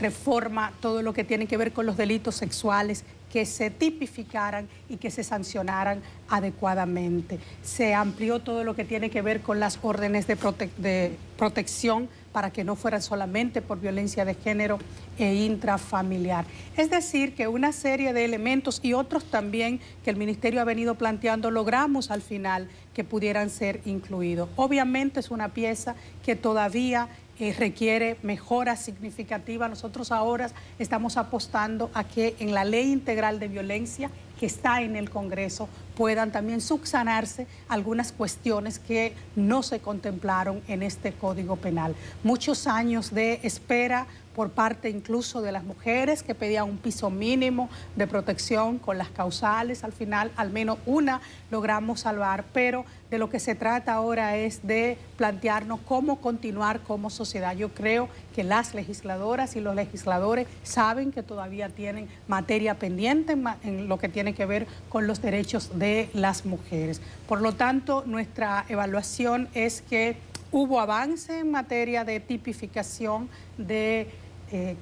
reforma todo lo que tiene que ver con los delitos sexuales, que se tipificaran y que se sancionaran adecuadamente. Se amplió todo lo que tiene que ver con las órdenes de protección para que no fueran solamente por violencia de género e intrafamiliar. Es decir, que una serie de elementos y otros también que el Ministerio ha venido planteando, logramos al final que pudieran ser incluidos. Obviamente es una pieza que todavía requiere mejora significativa. Nosotros ahora estamos apostando a que en la Ley Integral de Violencia que está en el Congreso puedan también subsanarse algunas cuestiones que no se contemplaron en este Código Penal. Muchos años de espera por parte incluso de las mujeres que pedían un piso mínimo de protección con las causales. Al final, al menos una logramos salvar, pero de lo que se trata ahora es de plantearnos cómo continuar como sociedad. Yo creo que las legisladoras y los legisladores saben que todavía tienen materia pendiente en lo que tiene que ver con los derechos de las mujeres. Por lo tanto, nuestra evaluación es que hubo avance en materia de tipificación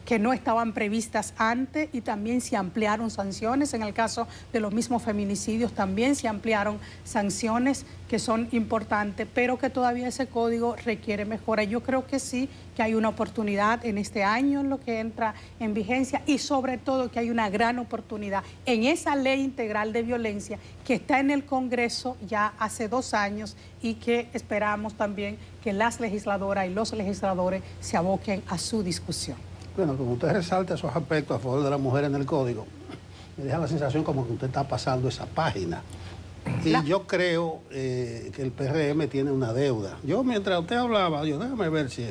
que no estaban previstas antes, y también se ampliaron sanciones. En el caso de los mismos feminicidios también se ampliaron sanciones que son importantes, pero que todavía ese código requiere mejora. Yo creo que sí, que hay una oportunidad en este año en lo que entra en vigencia, y sobre todo que hay una gran oportunidad en esa Ley Integral de Violencia que está en el Congreso ya hace 2 años y que esperamos también que las legisladoras y los legisladores se aboquen a su discusión. Bueno, como usted resalta esos aspectos a favor de la mujer en el código, me deja la sensación como que usted está pasando esa página. Y yo creo que el PRM tiene una deuda. Yo, mientras usted hablaba, déjame ver si...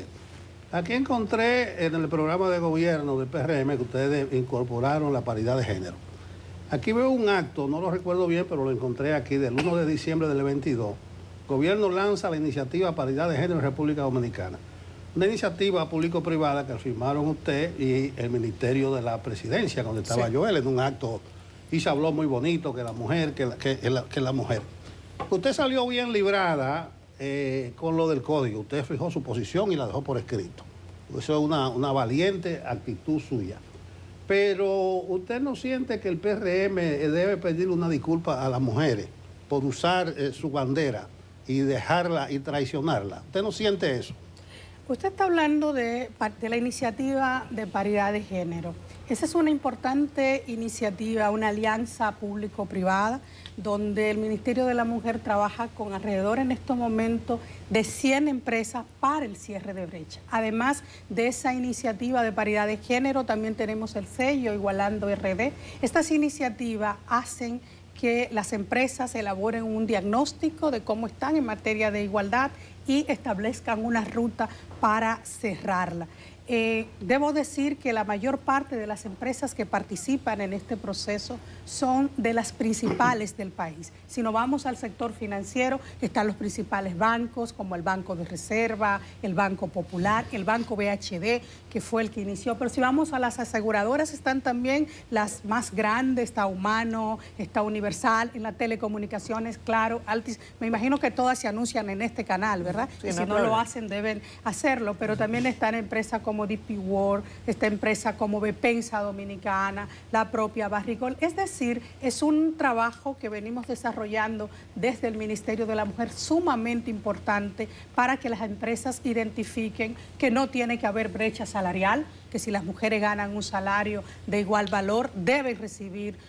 Aquí encontré en el programa de gobierno del PRM que ustedes incorporaron la paridad de género. Aquí veo un acto, no lo recuerdo bien, pero lo encontré aquí, del 1 de diciembre del 22. Gobierno lanza la iniciativa Paridad de Género en República Dominicana. Una iniciativa público-privada que firmaron usted y el Ministerio de la Presidencia, donde estaba Joel, en un acto, y se habló muy bonito que la mujer, que la mujer. Usted salió bien librada con lo del código. Usted fijó su posición y la dejó por escrito. Eso es una valiente actitud suya. Pero usted no siente que el PRM debe pedirle una disculpa a las mujeres por usar su bandera y dejarla y traicionarla. ¿Usted no siente eso? Usted está hablando de la iniciativa de paridad de género. Esa es una importante iniciativa, una alianza público-privada, donde el Ministerio de la Mujer trabaja con alrededor en estos momentos de 100 empresas para el cierre de brecha. Además de esa iniciativa de paridad de género, también tenemos el sello Igualando RD. Estas iniciativas hacen que las empresas elaboren un diagnóstico de cómo están en materia de igualdad y establezcan una ruta para cerrarla. Debo decir que la mayor parte de las empresas que participan en este proceso son de las principales del país. Si nos vamos al sector financiero, están los principales bancos, como el Banco de Reserva, el Banco Popular, el Banco BHD, que fue el que inició. Pero si vamos a las aseguradoras, están también las más grandes, está Humano, está Universal, en las telecomunicaciones, Claro, Altis. Me imagino que todas se anuncian en este canal, ¿verdad? Sí, y si no lo hacen, deben hacerlo. Pero también están empresas como DP World, esta empresa como Bepensa Dominicana, la propia Barricol. Es decir, es un trabajo que venimos desarrollando desde el Ministerio de la Mujer sumamente importante para que las empresas identifiquen que no tiene que haber brecha salarial, que si las mujeres ganan un salario de igual valor, deben recibir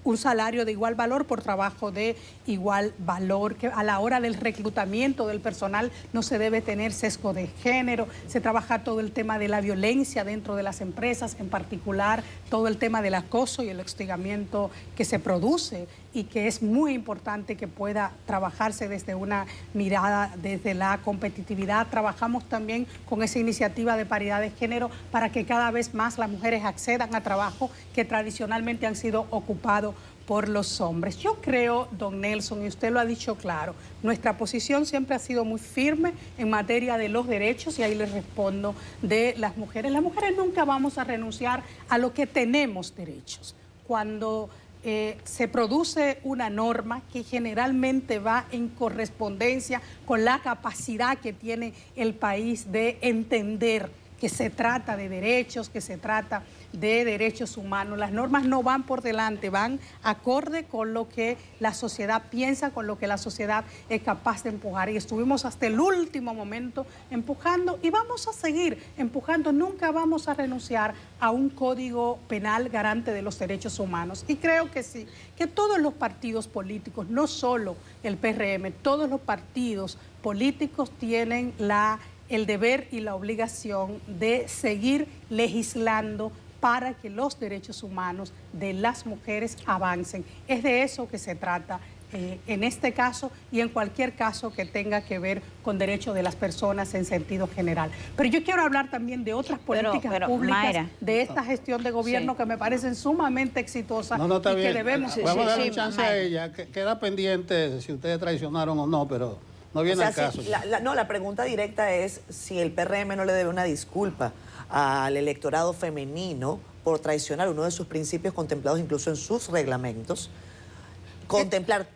un salario de igual valor por trabajo de igual valor, que a la hora del reclutamiento del personal no se debe tener sesgo de género, se trabaja todo el tema de la violencia dentro de las empresas, en particular todo el tema del acoso y el hostigamiento que se produce y que es muy importante que pueda trabajarse desde una mirada, desde la competitividad. Trabajamos también con esa iniciativa de paridad de género para que cada vez más las mujeres accedan a trabajo que tradicionalmente han sido ocupados por los hombres. Yo creo, don Nelson, y usted lo ha dicho claro, nuestra posición siempre ha sido muy firme en materia de los derechos, y ahí les respondo, de las mujeres. Las mujeres nunca vamos a renunciar a lo que tenemos derechos. Cuando se produce una norma que generalmente va en correspondencia con la capacidad que tiene el país de entender que se trata de derechos, que se trata de derechos humanos. Las normas no van por delante, van acorde con lo que la sociedad piensa, con lo que la sociedad es capaz de empujar. Y estuvimos hasta el último momento empujando y vamos a seguir empujando. Nunca vamos a renunciar a un código penal garante de los derechos humanos. Y creo que sí, que todos los partidos políticos, no solo el PRM, todos los partidos políticos tienen el deber y la obligación de seguir legislando para que los derechos humanos de las mujeres avancen. Es de eso que se trata en este caso y en cualquier caso que tenga que ver con derechos de las personas en sentido general. Pero yo quiero hablar también de otras políticas públicas, Mayra, de esta gestión de gobierno que me parecen sumamente exitosas y que debemos... Vamos a darle chance a ella, que queda pendiente si ustedes traicionaron o no, pero no viene al caso. La pregunta directa es si el PRM no le debe una disculpa al electorado femenino por traicionar uno de sus principios contemplados incluso en sus reglamentos, contemplar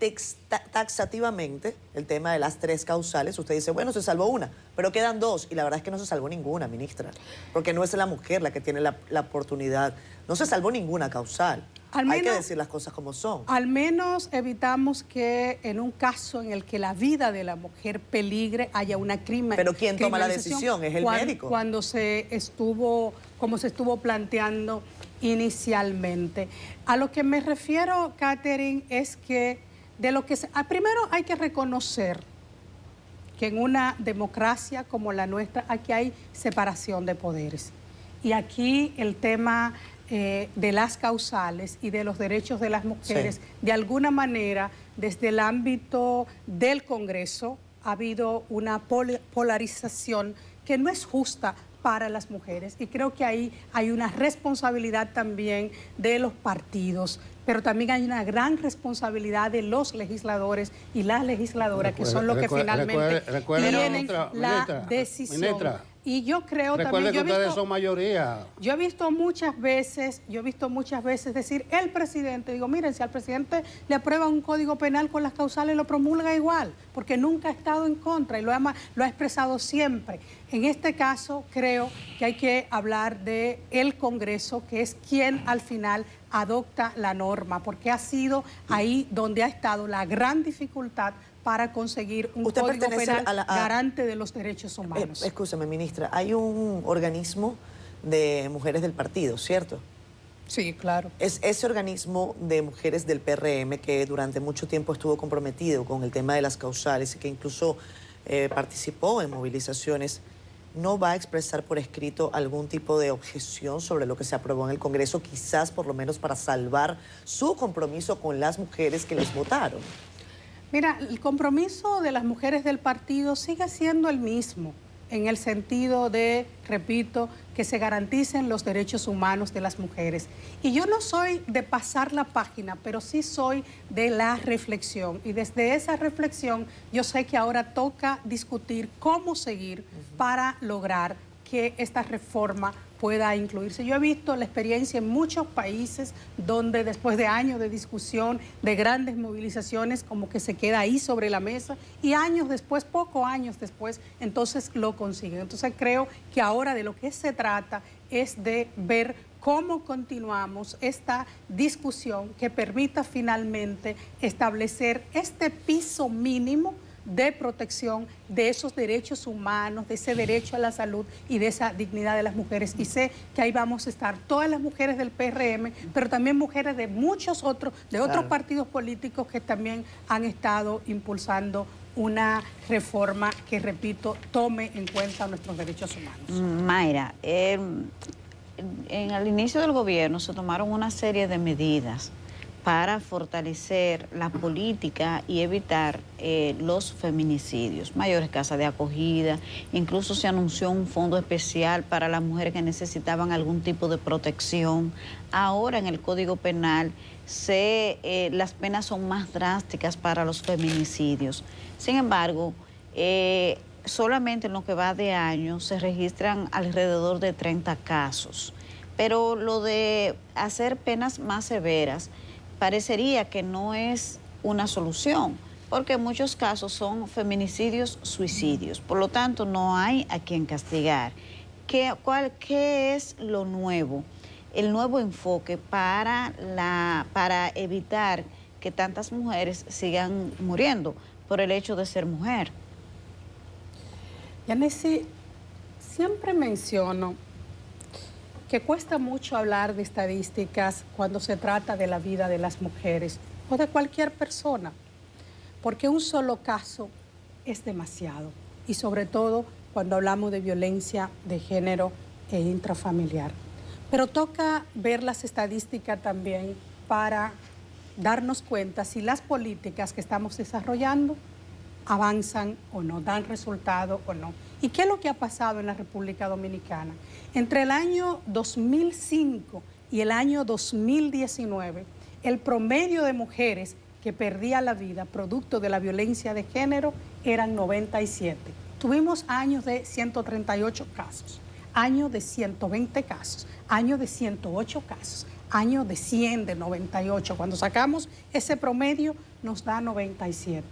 taxativamente el tema de las 3 causales. Usted dice, bueno, se salvó una, pero quedan 2, y la verdad es que no se salvó ninguna, ministra, porque no es la mujer la que tiene la oportunidad. No se salvó ninguna causal. Hay que decir las cosas como son. Al menos evitamos que en un caso en el que la vida de la mujer peligre haya una crimen. Pero ¿quién toma la decisión? ¿Es el médico? Como se estuvo planteando inicialmente. A lo que me refiero, Catherine, es que primero hay que reconocer que en una democracia como la nuestra, aquí hay separación de poderes. Y aquí el tema de las causales y de los derechos de las mujeres, de alguna manera, desde el ámbito del Congreso, ha habido una polarización que no es justa para las mujeres. Y creo que ahí hay una responsabilidad también de los partidos, pero también hay una gran responsabilidad de los legisladores y las legisladoras, que son los que finalmente tienen la decisión. Y yo creo también... Recuerde que ustedes son mayoría. Yo he visto muchas veces decir, el presidente, digo, miren, si al presidente le aprueba un código penal con las causales, lo promulga igual, porque nunca ha estado en contra y lo ha expresado siempre. En este caso, creo que hay que hablar de el Congreso, que es quien al final adopta la norma, porque ha sido ahí donde ha estado la gran dificultad para conseguir un código penal garante de los derechos humanos. Escúchame, ministra, hay un organismo de mujeres del partido, ¿cierto? Sí, claro. Es ese organismo de mujeres del PRM que durante mucho tiempo estuvo comprometido con el tema de las causales y que incluso participó en movilizaciones. ¿No va a expresar por escrito algún tipo de objeción sobre lo que se aprobó en el Congreso, quizás por lo menos para salvar su compromiso con las mujeres que les votaron? Mira, el compromiso de las mujeres del partido sigue siendo el mismo, en el sentido de, repito, que se garanticen los derechos humanos de las mujeres. Y yo no soy de pasar la página, pero sí soy de la reflexión. Y desde esa reflexión yo sé que ahora toca discutir cómo seguir para lograr que esta reforma pueda incluirse. Yo he visto la experiencia en muchos países donde después de años de discusión, de grandes movilizaciones, como que se queda ahí sobre la mesa y años después, pocos años después, entonces lo consiguen. Entonces creo que ahora de lo que se trata es de ver cómo continuamos esta discusión que permita finalmente establecer este piso mínimo de protección de esos derechos humanos, de ese derecho a la salud y de esa dignidad de las mujeres. Y sé que ahí vamos a estar todas las mujeres del PRM, pero también mujeres de muchos otros, otros partidos políticos que también han estado impulsando una reforma que, repito, tome en cuenta nuestros derechos humanos. Mayra, en el inicio del gobierno se tomaron una serie de medidas para fortalecer la política y evitar los feminicidios, mayores casas de acogida, incluso se anunció un fondo especial para las mujeres que necesitaban algún tipo de protección. Ahora en el Código Penal las penas son más drásticas para los feminicidios. Sin embargo, solamente en lo que va de año se registran alrededor de 30 casos. Pero lo de hacer penas más severas parecería que no es una solución, porque en muchos casos son feminicidios, suicidios. Por lo tanto, no hay a quien castigar. ¿Qué es lo nuevo? El nuevo enfoque para evitar que tantas mujeres sigan muriendo por el hecho de ser mujer. Yanesi, siempre menciono que cuesta mucho hablar de estadísticas cuando se trata de la vida de las mujeres o de cualquier persona, porque un solo caso es demasiado, y sobre todo cuando hablamos de violencia de género e intrafamiliar. Pero toca ver las estadísticas también para darnos cuenta si las políticas que estamos desarrollando avanzan o no, dan resultado o no. ¿Y qué es lo que ha pasado en la República Dominicana? Entre el año 2005 y el año 2019, el promedio de mujeres que perdía la vida producto de la violencia de género eran 97. Tuvimos años de 138 casos, años de 120 casos, años de 108 casos, años de 100, de 98. Cuando sacamos ese promedio nos da 97.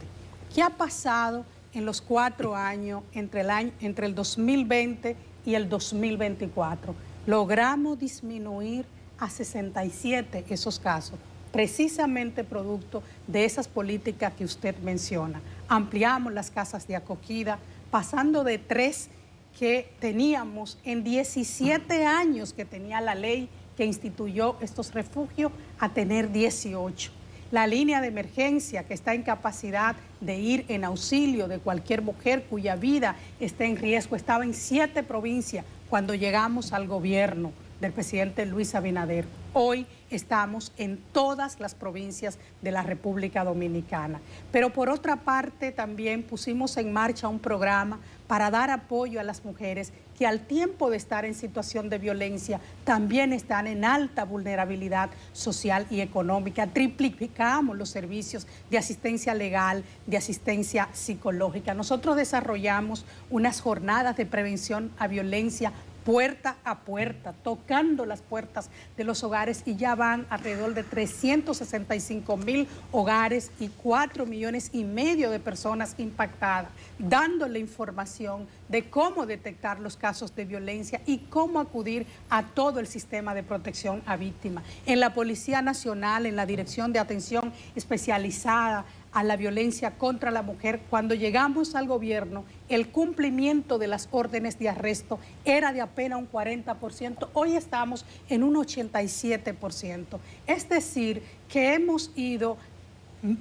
¿Qué ha pasado en los 4 años entre el 2020 y el 2024? Logramos disminuir a 67 esos casos, precisamente producto de esas políticas que usted menciona. Ampliamos las casas de acogida, pasando de 3 que teníamos en 17 años que tenía la ley que instituyó estos refugios a tener 18. La línea de emergencia que está en capacidad de ir en auxilio de cualquier mujer cuya vida esté en riesgo estaba en 7 provincias cuando llegamos al gobierno del presidente Luis Abinader. Hoy estamos en todas las provincias de la República Dominicana. Pero por otra parte también pusimos en marcha un programa para dar apoyo a las mujeres que al tiempo de estar en situación de violencia también están en alta vulnerabilidad social y económica. Triplicamos los servicios de asistencia legal, de asistencia psicológica. Nosotros desarrollamos unas jornadas de prevención a violencia puerta a puerta, tocando las puertas de los hogares, y ya van alrededor de 365,000 hogares y 4,5 millones de personas impactadas, dándole información de cómo detectar los casos de violencia y cómo acudir a todo el sistema de protección a víctimas. En la Policía Nacional, en la Dirección de Atención Especializada a la violencia contra la mujer. Cuando llegamos al gobierno, el cumplimiento de las órdenes de arresto era de apenas un 40%, hoy estamos en un 87%. Es decir, que hemos ido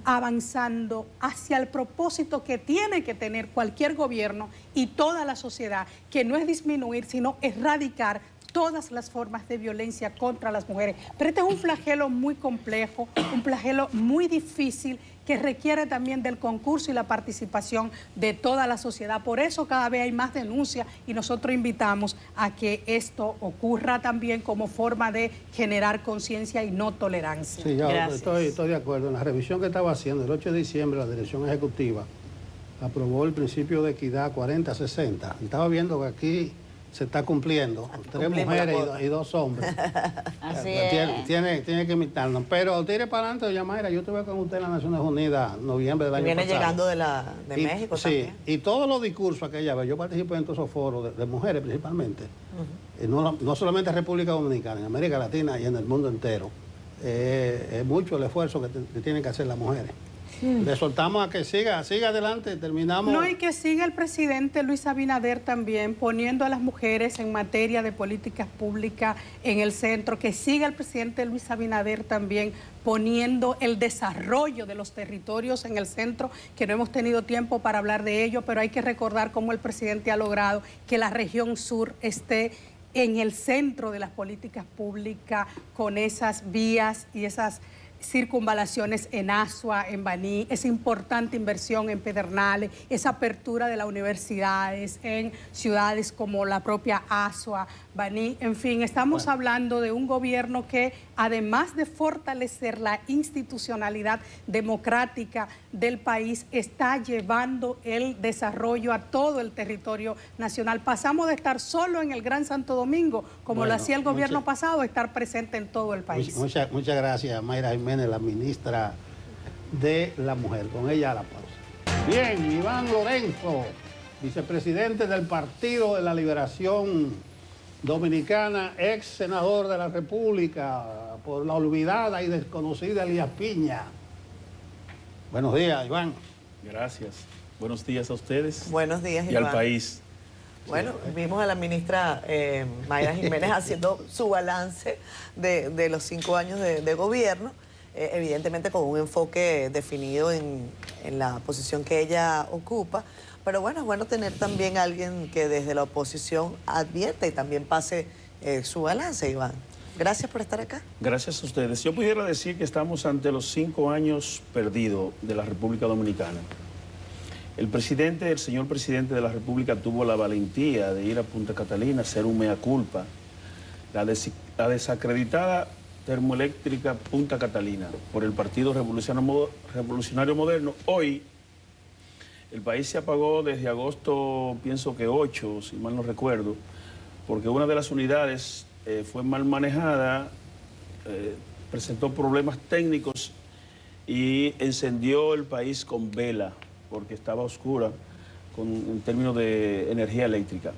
avanzando hacia el propósito que tiene que tener cualquier gobierno y toda la sociedad, que no es disminuir, sino erradicar todas las formas de violencia contra las mujeres. Pero este es un flagelo muy complejo, un flagelo muy difícil, que requiere también del concurso y la participación de toda la sociedad. Por eso cada vez hay más denuncias y nosotros invitamos a que esto ocurra también como forma de generar conciencia y no tolerancia. Sí, yo estoy de acuerdo. En la revisión que estaba haciendo el 8 de diciembre, la Dirección Ejecutiva aprobó el principio de equidad 40-60. Estaba viendo que aquí se está cumpliendo, 3 mujeres y 2 hombres. Así es. Tiene que imitarnos. Pero tire para adelante, doña Mayra, yo estuve con usted en las Naciones Unidas en noviembre del año pasado. Viene llegando de México también. Sí, y todos los discursos aquella vez, yo participé en todos esos foros de mujeres principalmente, no solamente en República Dominicana, en América Latina y en el mundo entero. Es mucho el esfuerzo que tienen que hacer las mujeres. Le soltamos a que siga adelante, terminamos. No, y que siga el presidente Luis Abinader también poniendo a las mujeres en materia de políticas públicas en el centro, que siga el presidente Luis Abinader también poniendo el desarrollo de los territorios en el centro, que no hemos tenido tiempo para hablar de ello, pero hay que recordar cómo el presidente ha logrado que la región sur esté en el centro de las políticas públicas, con esas vías y esas circunvalaciones en Asua, en Baní, esa importante inversión en Pedernales, esa apertura de las universidades en ciudades como la propia Asua, Baní, en fin, estamos hablando de un gobierno que, además de fortalecer la institucionalidad democrática del país, está llevando el desarrollo a todo el territorio nacional. Pasamos de estar solo en el Gran Santo Domingo, como lo hacía el gobierno pasado, a estar presente en todo el país. Muchas gracias, Mayra Jiménez, la ministra de la Mujer. Con ella a la pausa. Bien, Iván Lorenzo, vicepresidente del Partido de la Liberación Dominicana, ex senador de la República por la olvidada y desconocida Elías Piña. Buenos días, Iván. Gracias. Buenos días a ustedes. Buenos días, y Iván. al país. Bueno, vimos a la ministra Mayra Jiménez haciendo su balance de los 5 años de gobierno, evidentemente con un enfoque definido en la posición que ella ocupa. Pero bueno, es bueno tener también a alguien que desde la oposición advierta y también pase su balance, Iván. Gracias por estar acá. Gracias a ustedes. Yo pudiera decir que estamos ante los 5 años perdidos de la República Dominicana. El señor presidente de la República tuvo la valentía de ir a Punta Catalina a hacer un mea culpa. La desacreditada termoeléctrica Punta Catalina por el Partido Revolucionario Moderno. Hoy el país se apagó desde agosto, pienso que 8, si mal no recuerdo, porque una de las unidades fue mal manejada, presentó problemas técnicos y encendió el país con vela, porque estaba oscura en términos de energía eléctrica.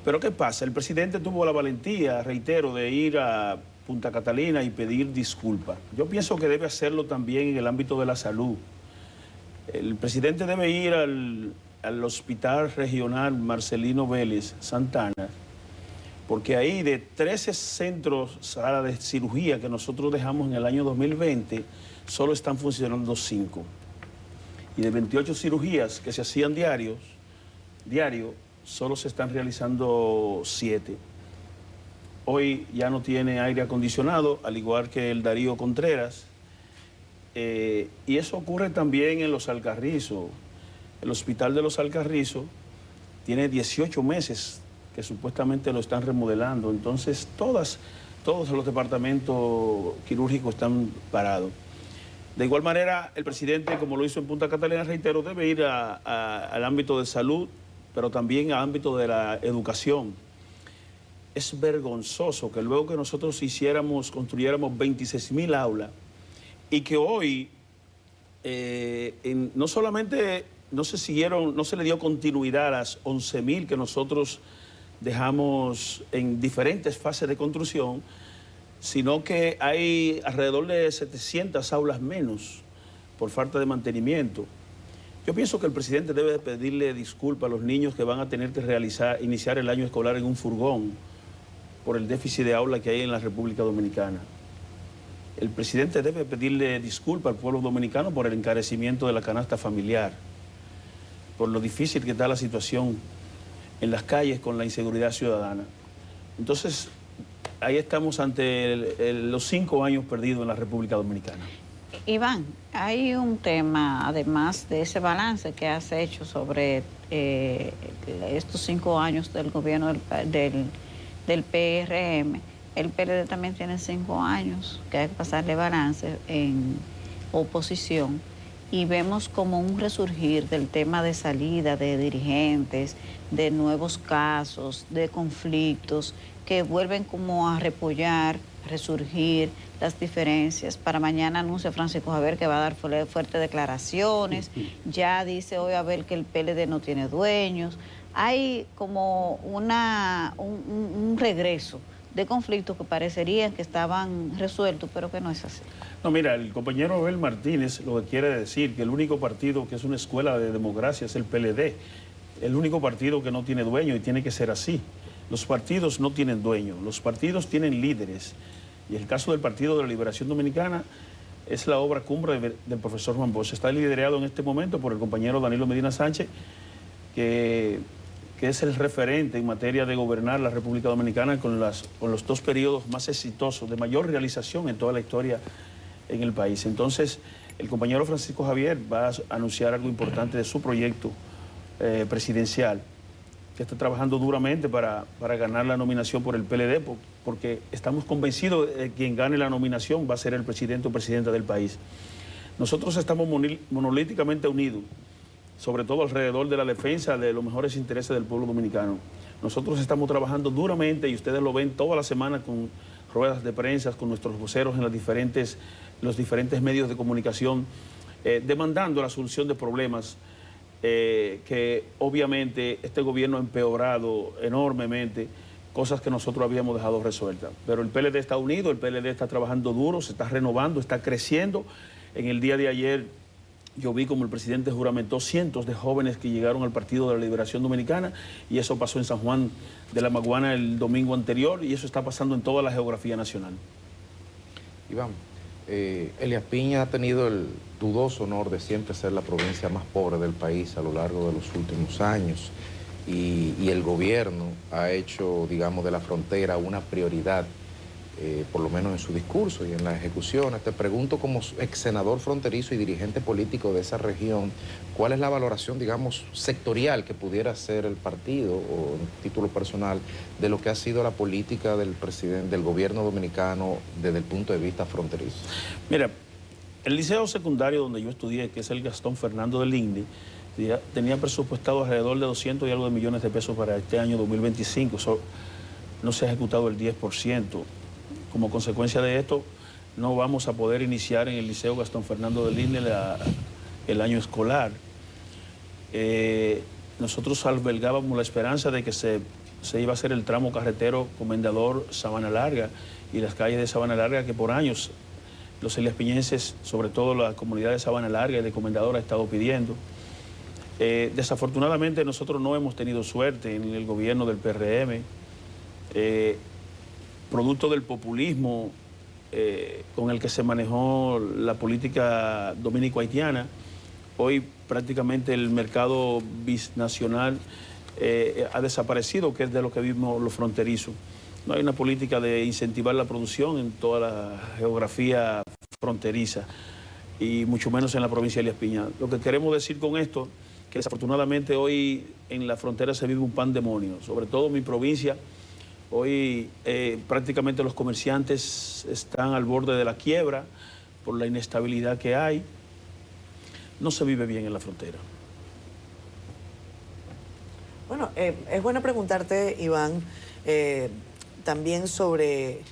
Pero ¿qué pasa? El presidente tuvo la valentía, reitero, de ir a Punta Catalina y pedir disculpas. Yo pienso que debe hacerlo también en el ámbito de la salud. El presidente debe ir al Hospital Regional Marcelino Vélez Santana, porque ahí de 13 centros salas de cirugía que nosotros dejamos en el año 2020, solo están funcionando 5. Y de 28 cirugías que se hacían diario, solo se están realizando 7. Hoy ya no tiene aire acondicionado, al igual que el Darío Contreras. Y eso ocurre también en Los Alcarrizos. El hospital de Los Alcarrizos tiene 18 meses que supuestamente lo están remodelando. Entonces, todos los departamentos quirúrgicos están parados. De igual manera, el presidente, como lo hizo en Punta Catalina, reitero, debe ir al ámbito de salud, pero también al ámbito de la educación. Es vergonzoso que luego que nosotros construyéramos 26,000 aulas, y que hoy no solamente no se le dio continuidad a las 11,000 que nosotros dejamos en diferentes fases de construcción, sino que hay alrededor de 700 aulas menos por falta de mantenimiento. Yo pienso que el presidente debe pedirle disculpas a los niños que van a tener que iniciar el año escolar en un furgón por el déficit de aula que hay en la República Dominicana. El presidente debe pedirle disculpas al pueblo dominicano por el encarecimiento de la canasta familiar, por lo difícil que está la situación en las calles con la inseguridad ciudadana. Entonces, ahí estamos ante los 5 años perdidos en la República Dominicana. Iván, hay un tema, además de ese balance que has hecho sobre estos 5 años del gobierno del PRM. El PLD también tiene 5 años que hay que pasarle balance en oposición y vemos como un resurgir del tema de salida de dirigentes, de nuevos casos, de conflictos que vuelven como a repollar, resurgir las diferencias. Para mañana anuncia Francisco Javier que va a dar fuertes declaraciones. Ya dice hoy Abel que el PLD no tiene dueños. Hay como un regreso de conflictos que parecerían que estaban resueltos, pero que no es así. No, mira, el compañero Abel Martínez lo que quiere decir que el único partido que es una escuela de democracia es el PLD. El único partido que no tiene dueño y tiene que ser así. Los partidos no tienen dueño, los partidos tienen líderes. Y el caso del Partido de la Liberación Dominicana es la obra cumbre del profesor Juan Bosch. Está liderado en este momento por el compañero Danilo Medina Sánchez, que es el referente en materia de gobernar la República Dominicana con los 2 periodos más exitosos, de mayor realización en toda la historia en el país. Entonces, el compañero Francisco Javier va a anunciar algo importante de su proyecto presidencial, que está trabajando duramente para ganar la nominación por el PLD, porque estamos convencidos de que quien gane la nominación va a ser el presidente o presidenta del país. Nosotros estamos monolíticamente unidos, sobre todo alrededor de la defensa de los mejores intereses del pueblo dominicano. Nosotros estamos trabajando duramente y ustedes lo ven toda la semana con ruedas de prensa, con nuestros voceros en los diferentes medios de comunicación, demandando la solución de problemas que obviamente este gobierno ha empeorado enormemente, cosas que nosotros habíamos dejado resueltas. Pero el PLD está unido, el PLD está trabajando duro, se está renovando, está creciendo. En el día de ayer yo vi como el presidente juramentó cientos de jóvenes que llegaron al Partido de la Liberación Dominicana y eso pasó en San Juan de la Maguana el domingo anterior y eso está pasando en toda la geografía nacional. Iván, Elías Piña ha tenido el dudoso honor de siempre ser la provincia más pobre del país a lo largo de los últimos años y el gobierno ha hecho, digamos, de la frontera una prioridad, por lo menos en su discurso y en las ejecuciones. Te pregunto, como ex senador fronterizo y dirigente político de esa región, ¿cuál es la valoración, digamos, sectorial que pudiera hacer el partido o en título personal de lo que ha sido la política del presidente, del gobierno dominicano desde el punto de vista fronterizo? Mira, el liceo secundario donde yo estudié, que es el Gastón Fernando del INDI, tenía presupuestado alrededor de 200 y algo de millones de pesos para este año 2025. Eso no se ha ejecutado el 10%. Como consecuencia de esto, no vamos a poder iniciar en el Liceo Gastón Fernando del INDI el año escolar. Nosotros albergábamos la esperanza de que se iba a hacer el tramo carretero Comendador Sabana Larga y las calles de Sabana Larga que por años los eliaspiñenses, sobre todo la comunidad de Sabana Larga y de Comendador, ha estado pidiendo. Desafortunadamente nosotros no hemos tenido suerte en el gobierno del PRM. Producto del populismo con el que se manejó la política dominico-haitiana, hoy prácticamente el mercado bisnacional ha desaparecido, que es de lo que vimos los fronterizos. No hay una política de incentivar la producción en toda la geografía fronteriza y mucho menos en la provincia de Elías Piña. Lo que queremos decir con esto, que desafortunadamente hoy en la frontera se vive un pandemonio, sobre todo en mi provincia. Hoy prácticamente los comerciantes están al borde de la quiebra por la inestabilidad que hay. No se vive bien en la frontera. Bueno, es bueno preguntarte, Iván, también sobre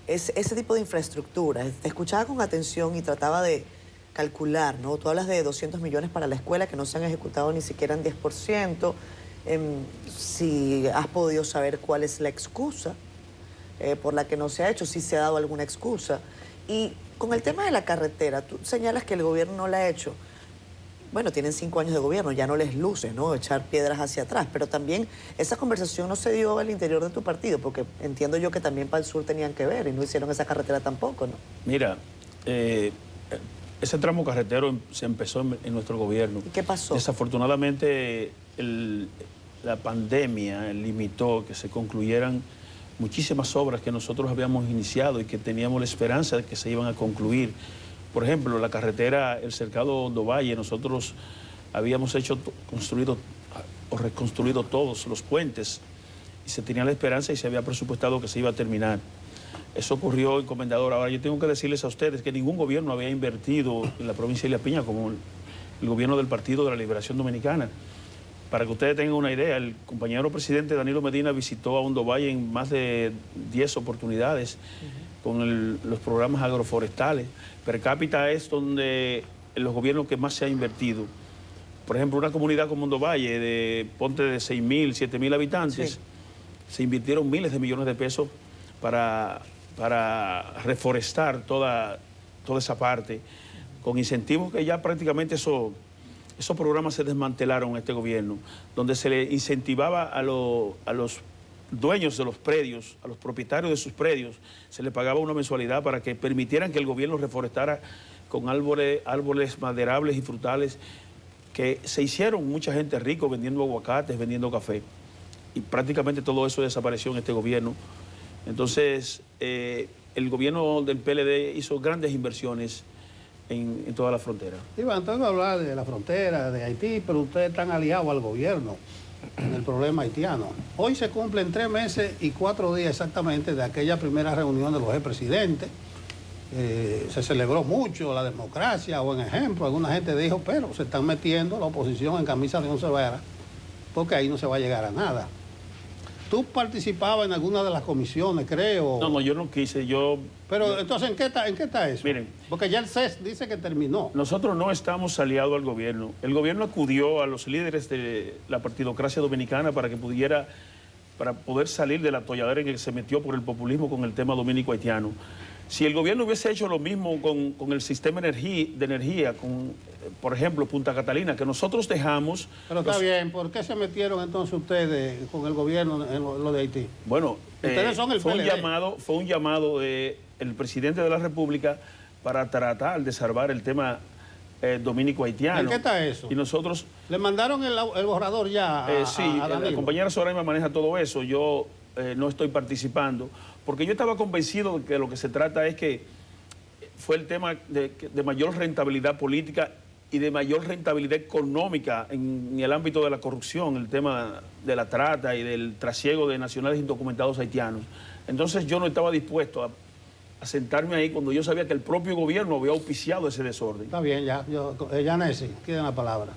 ese tipo de infraestructura. Te escuchaba con atención y trataba de calcular, ¿no? Tú hablas de 200 millones para la escuela que no se han ejecutado ni siquiera en 10%. Si has podido saber cuál es la excusa por la que no se ha hecho, si se ha dado alguna excusa. Y Con el tema de la carretera, tú señalas que el gobierno no la ha hecho. Bueno, tienen 5 años de gobierno, ya no les luce, ¿no? Echar piedras hacia atrás, pero también esa conversación no se dio al interior de tu partido, porque entiendo yo que también para el sur tenían que ver y no hicieron esa carretera tampoco, ¿no? Mira, ese tramo carretero se empezó en nuestro gobierno. ¿Y qué pasó? Desafortunadamente, la pandemia limitó que se concluyeran muchísimas obras que nosotros habíamos iniciado y que teníamos la esperanza de que se iban a concluir. Por ejemplo, la carretera, el cercado Hondo Valle, nosotros habíamos construido o reconstruido todos los puentes y se tenía la esperanza y se había presupuestado que se iba a terminar. Eso ocurrió en Comendador. Ahora, yo tengo que decirles a ustedes que ningún gobierno había invertido en la provincia de Elías Piña como el gobierno del Partido de la Liberación Dominicana. Para que ustedes tengan una idea, el compañero presidente Danilo Medina visitó a Hondo Valle en más de 10 oportunidades con los programas agroforestales. Per cápita es donde los gobiernos que más se ha invertido. Por ejemplo, una comunidad como Hondo Valle, de ponte de 6.000, 7.000 habitantes, se invirtieron miles de millones de pesos para reforestar toda esa parte, con incentivos que ya prácticamente esos programas se desmantelaron en este gobierno, donde se le incentivaba a los dueños de los predios, a los propietarios de sus predios, se les pagaba una mensualidad para que permitieran que el gobierno reforestara con árboles maderables y frutales, que se hicieron mucha gente rico vendiendo aguacates, vendiendo café. Y prácticamente todo eso desapareció en este gobierno. Entonces, el gobierno del PLD hizo grandes inversiones en toda la frontera. Iván, tengo que hablar de la frontera, de Haití, pero ustedes están aliados al gobierno en el problema haitiano. Hoy se cumplen 3 meses y 4 días exactamente de aquella primera reunión de los expresidentes. Se celebró mucho la democracia, buen ejemplo. Alguna gente dijo, pero se están metiendo la oposición en camisa de 11 varas, porque ahí no se va a llegar a nada. ¿Tú participabas en alguna de las comisiones, creo? No, yo no quise, Pero entonces, ¿en qué está eso? Miren, porque ya el CES dice que terminó. Nosotros no estamos aliados al gobierno. El gobierno acudió a los líderes de la partidocracia dominicana para poder salir del atolladero en el que se metió por el populismo con el tema dominico-haitiano. Si el gobierno hubiese hecho lo mismo con el sistema de energía, por ejemplo, Punta Catalina, que nosotros dejamos... Pero está bien, ¿por qué se metieron entonces ustedes con el gobierno en lo de Haití? Bueno, ustedes son el PLD. Fue un llamado del presidente de la República para tratar de salvar el tema dominico-haitiano. ¿En qué está eso? Y nosotros... ¿Le mandaron el borrador ya sí, a Danilo? la compañera Soraima maneja todo eso. Yo no estoy participando, porque yo estaba convencido de que lo que se trata es que fue el tema de mayor rentabilidad política y de mayor rentabilidad económica en el ámbito de la corrupción, el tema de la trata y del trasiego de nacionales indocumentados haitianos. Entonces yo no estaba dispuesto a sentarme ahí cuando yo sabía que el propio gobierno había auspiciado ese desorden. Está bien, ya. Yanesi, queden la palabra.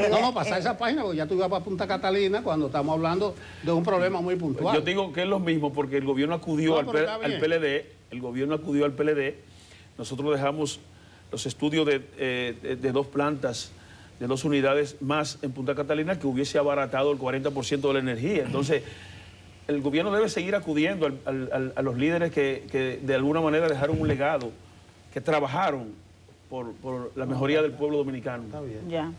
No, pasar esa página, porque ya tú ibas para Punta Catalina cuando estamos hablando de un problema muy puntual. Yo digo que es lo mismo porque el gobierno acudió al PLD, el gobierno acudió al PLD, nosotros dejamos los estudios de 2 plantas, de 2 unidades más en Punta Catalina, que hubiese abaratado el 40% de la energía. Entonces, el gobierno debe seguir acudiendo a los líderes que de alguna manera dejaron un legado, que trabajaron por la mejoría del pueblo dominicano. Está bien. Ya.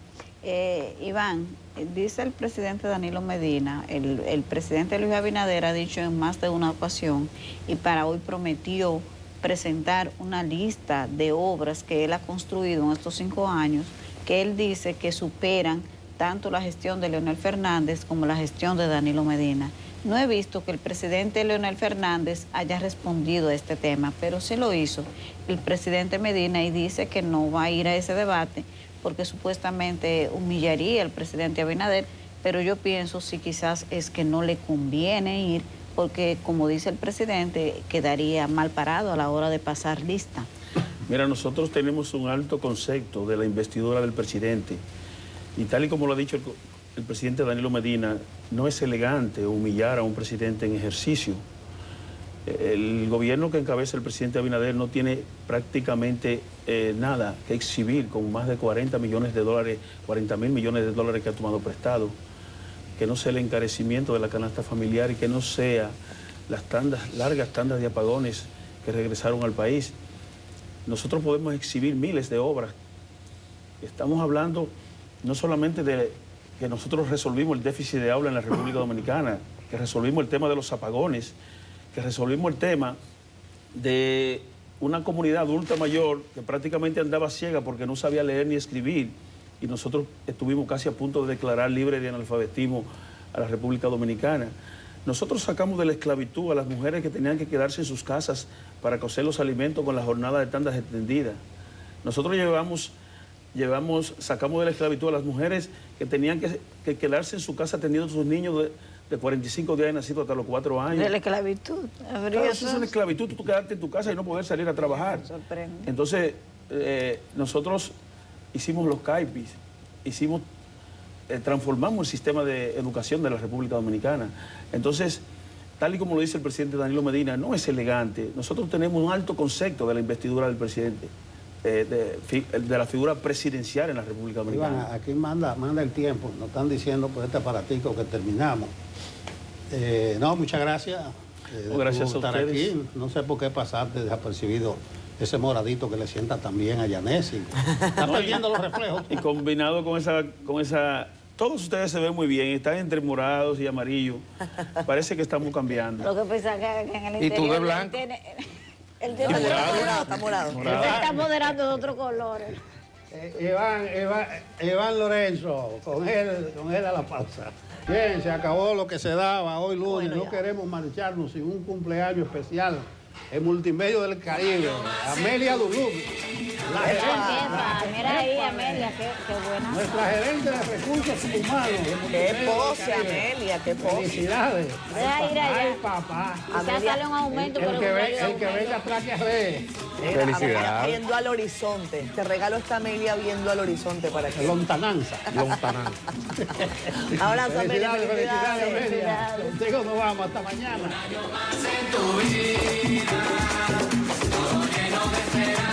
Iván, dice el presidente Danilo Medina, el presidente Luis Abinader ha dicho en más de una ocasión y para hoy prometió presentar una lista de obras que él ha construido en estos 5 años, que él dice que superan tanto la gestión de Leonel Fernández como la gestión de Danilo Medina. No he visto que el presidente Leonel Fernández haya respondido a este tema, pero sí lo hizo el presidente Medina y dice que no va a ir a ese debate porque supuestamente humillaría al presidente Abinader, pero yo pienso si quizás es que no le conviene ir porque, como dice el presidente, quedaría mal parado a la hora de pasar lista. Mira, nosotros tenemos un alto concepto de la investidura del presidente y tal y como lo ha dicho el presidente Danilo Medina, no es elegante humillar a un presidente en ejercicio. El gobierno que encabeza el presidente Abinader no tiene prácticamente nada que exhibir, con más de 40 millones de dólares, 40.000 millones de dólares que ha tomado prestado, que no sea el encarecimiento de la canasta familiar y que no sea las largas tandas de apagones que regresaron al país. Nosotros podemos exhibir miles de obras. Estamos hablando no solamente de que nosotros resolvimos el déficit de aula en la República Dominicana, que resolvimos el tema de los apagones, que resolvimos el tema de una comunidad adulta mayor que prácticamente andaba ciega porque no sabía leer ni escribir, y nosotros estuvimos casi a punto de declarar libre de analfabetismo a la República Dominicana. Nosotros sacamos de la esclavitud a las mujeres que tenían que quedarse en sus casas para cocer los alimentos con la jornada de tandas extendidas. Nosotros sacamos de la esclavitud a las mujeres que tenían que quedarse en su casa atendiendo a sus niños de 45 días de nacido hasta los 4 años. De la esclavitud. Claro, eso es una esclavitud, tú quedarte en tu casa y no poder salir a trabajar. Sorprende. Entonces, nosotros hicimos los CAIPIs, transformamos el sistema de educación de la República Dominicana. Entonces, tal y como lo dice el presidente Danilo Medina, no es elegante. Nosotros tenemos un alto concepto de la investidura del presidente, de la figura presidencial en la República Dominicana. Iván, aquí manda el tiempo, nos están diciendo por este aparatico que terminamos. No, muchas gracias. Gracias a ustedes. Aquí. No sé por qué pasaste desapercibido ese moradito que le sienta también a Yanesi. Está perdiendo los reflejos. Y combinado con esa... Todos ustedes se ven muy bien, están entre morados y amarillos. Parece que estamos cambiando. Lo que pasa que en el ¿Y interior... tú de blanco? Él tiene Está morado. Él se está moderando de otros colores. Iván Lorenzo, con él a la pausa. Bien, se acabó lo que se daba hoy lunes. Bueno, no queremos marcharnos sin un cumpleaños especial en Multimedio del Caribe. Amelia Dulú, la gerente. Mira ahí, Amelia, qué buena. Nuestra gerente de recursos humanos. Qué pose, Amelia, qué pose. Felicidades. Deja ir allá. Ay, papá. Quizás sale un aumento, pero El que venga atrás que arree. Mira, Amelia, Felicidades. viendo al horizonte. Te regalo esta Amelia viendo al horizonte para que... Lontananza. Abrazo, Amelia. Felicidades, Amelia. Contigo nos vamos. Hasta mañana. Todo lleno de esperanza.